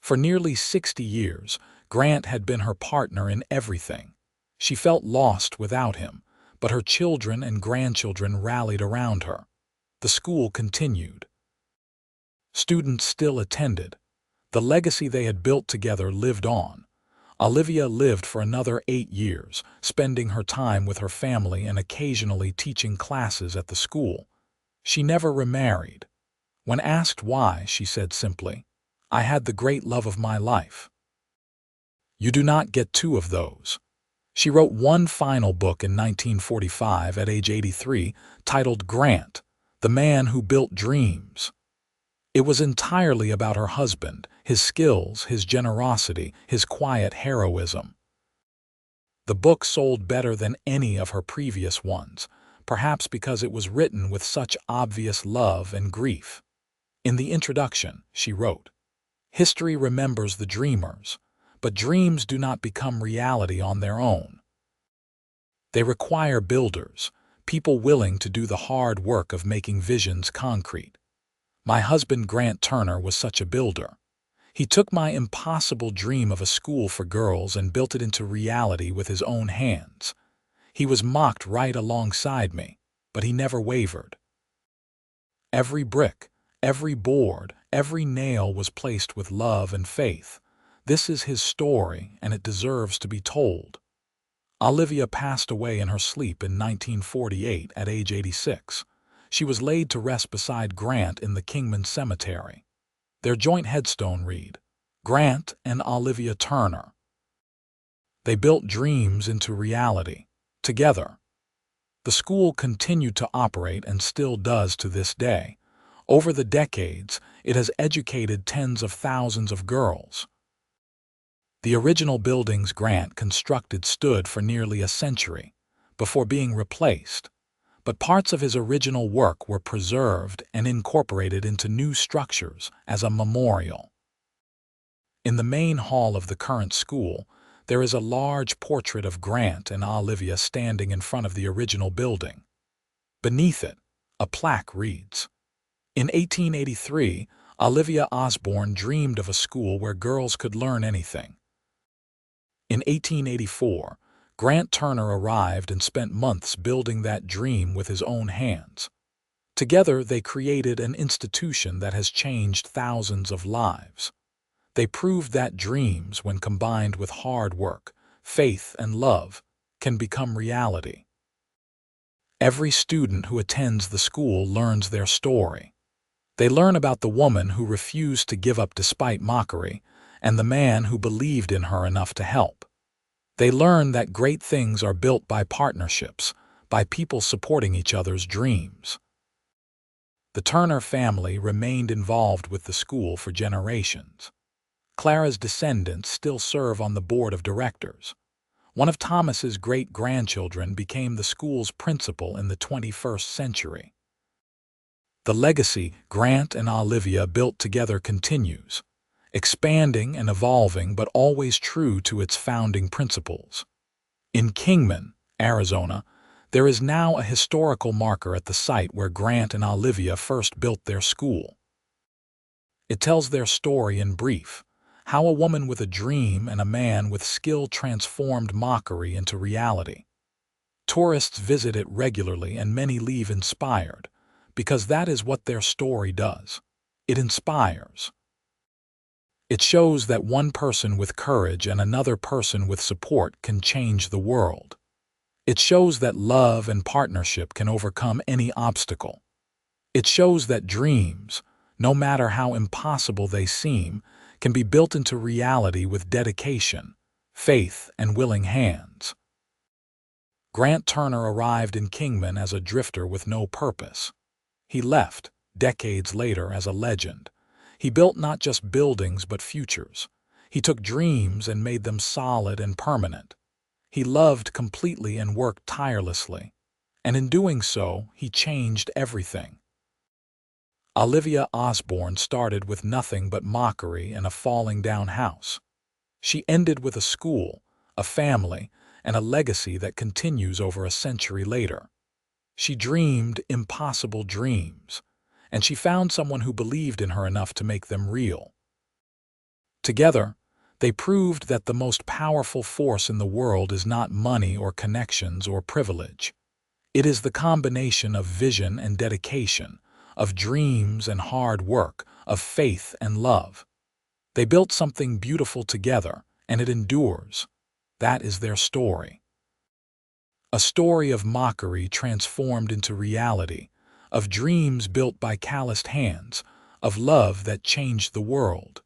For nearly 60 years, Grant had been her partner in everything. She felt lost without him, but her children and grandchildren rallied around her. The school continued. Students still attended. The legacy they had built together lived on. Olivia lived for another 8 years, spending her time with her family and occasionally teaching classes at the school. She never remarried. When asked why, she said simply, I had the great love of my life. You do not get two of those. She wrote one final book in 1945 at age 83, titled Grant, The Man Who Built Dreams. It was entirely about her husband, his skills, his generosity, his quiet heroism. The book sold better than any of her previous ones, perhaps because it was written with such obvious love and grief. In the introduction, she wrote, History remembers the dreamers, but dreams do not become reality on their own. They require builders, people willing to do the hard work of making visions concrete. My husband Grant Turner was such a builder. He took my impossible dream of a school for girls and built it into reality with his own hands. He was mocked right alongside me, but he never wavered. Every brick, every board, every nail was placed with love and faith. This is his story, and it deserves to be told. Olivia passed away in her sleep in 1948 at age 86. She was laid to rest beside Grant in the Kingman Cemetery. Their joint headstone read, Grant and Olivia Turner. They built dreams into reality, together. The school continued to operate and still does to this day. Over the decades, it has educated tens of thousands of girls. The original buildings Grant constructed stood for nearly a century before being replaced, but parts of his original work were preserved and incorporated into new structures as a memorial. In the main hall of the current school, there is a large portrait of Grant and Olivia standing in front of the original building. Beneath it, a plaque reads, In 1883, Olivia Osborne dreamed of a school where girls could learn anything. In 1884, Grant Turner arrived and spent months building that dream with his own hands. Together, they created an institution that has changed thousands of lives. They proved that dreams, when combined with hard work, faith, and love, can become reality. Every student who attends the school learns their story. They learn about the woman who refused to give up despite mockery, and the man who believed in her enough to help. They learn that great things are built by partnerships, by people supporting each other's dreams. The Turner family remained involved with the school for generations. Clara's descendants still serve on the board of directors. One of Thomas's great-grandchildren became the school's principal in the 21st century. The legacy Grant and Olivia built together continues, expanding and evolving but always true to its founding principles. In Kingman, Arizona, there is now a historical marker at the site where Grant and Olivia first built their school. It tells their story in brief, how a woman with a dream and a man with skill transformed mockery into reality. Tourists visit it regularly and many leave inspired, because that is what their story does. It inspires. It shows that one person with courage and another person with support can change the world. It shows that love and partnership can overcome any obstacle. It shows that dreams, no matter how impossible they seem, can be built into reality with dedication, faith, and willing hands. Grant Turner arrived in Kingman as a drifter with no purpose. He left, decades later, as a legend. He built not just buildings but futures. He took dreams and made them solid and permanent. He loved completely and worked tirelessly. And in doing so, he changed everything. Olivia Osborne started with nothing but mockery and a falling-down house. She ended with a school, a family, and a legacy that continues over a century later. She dreamed impossible dreams, and she found someone who believed in her enough to make them real. Together, they proved that the most powerful force in the world is not money or connections or privilege. It is the combination of vision and dedication, of dreams and hard work, of faith and love. They built something beautiful together, and it endures. That is their story. A story of mockery transformed into reality, of dreams built by calloused hands, of love that changed the world.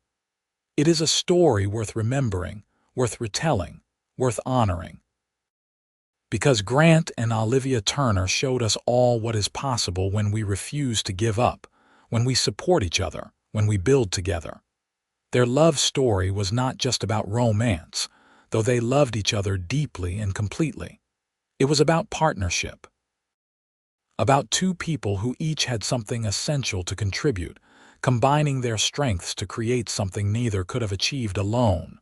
It is a story worth remembering, worth retelling, worth honoring. Because Grant and Olivia Turner showed us all what is possible when we refuse to give up, when we support each other, when we build together. Their love story was not just about romance, though they loved each other deeply and completely. It was about partnership. About two people who each had something essential to contribute, combining their strengths to create something neither could have achieved alone.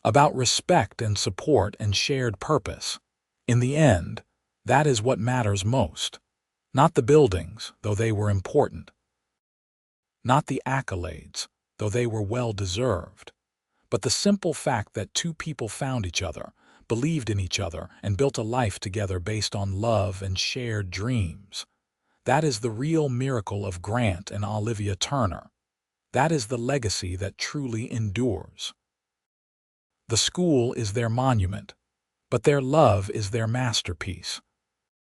About respect and support and shared purpose. In the end, that is what matters most. Not the buildings, though they were important. Not the accolades, though they were well-deserved. But the simple fact that two people found each other, believed in each other, and built a life together based on love and shared dreams. That is the real miracle of Grant and Olivia Turner. That is the legacy that truly endures. The school is their monument, but their love is their masterpiece.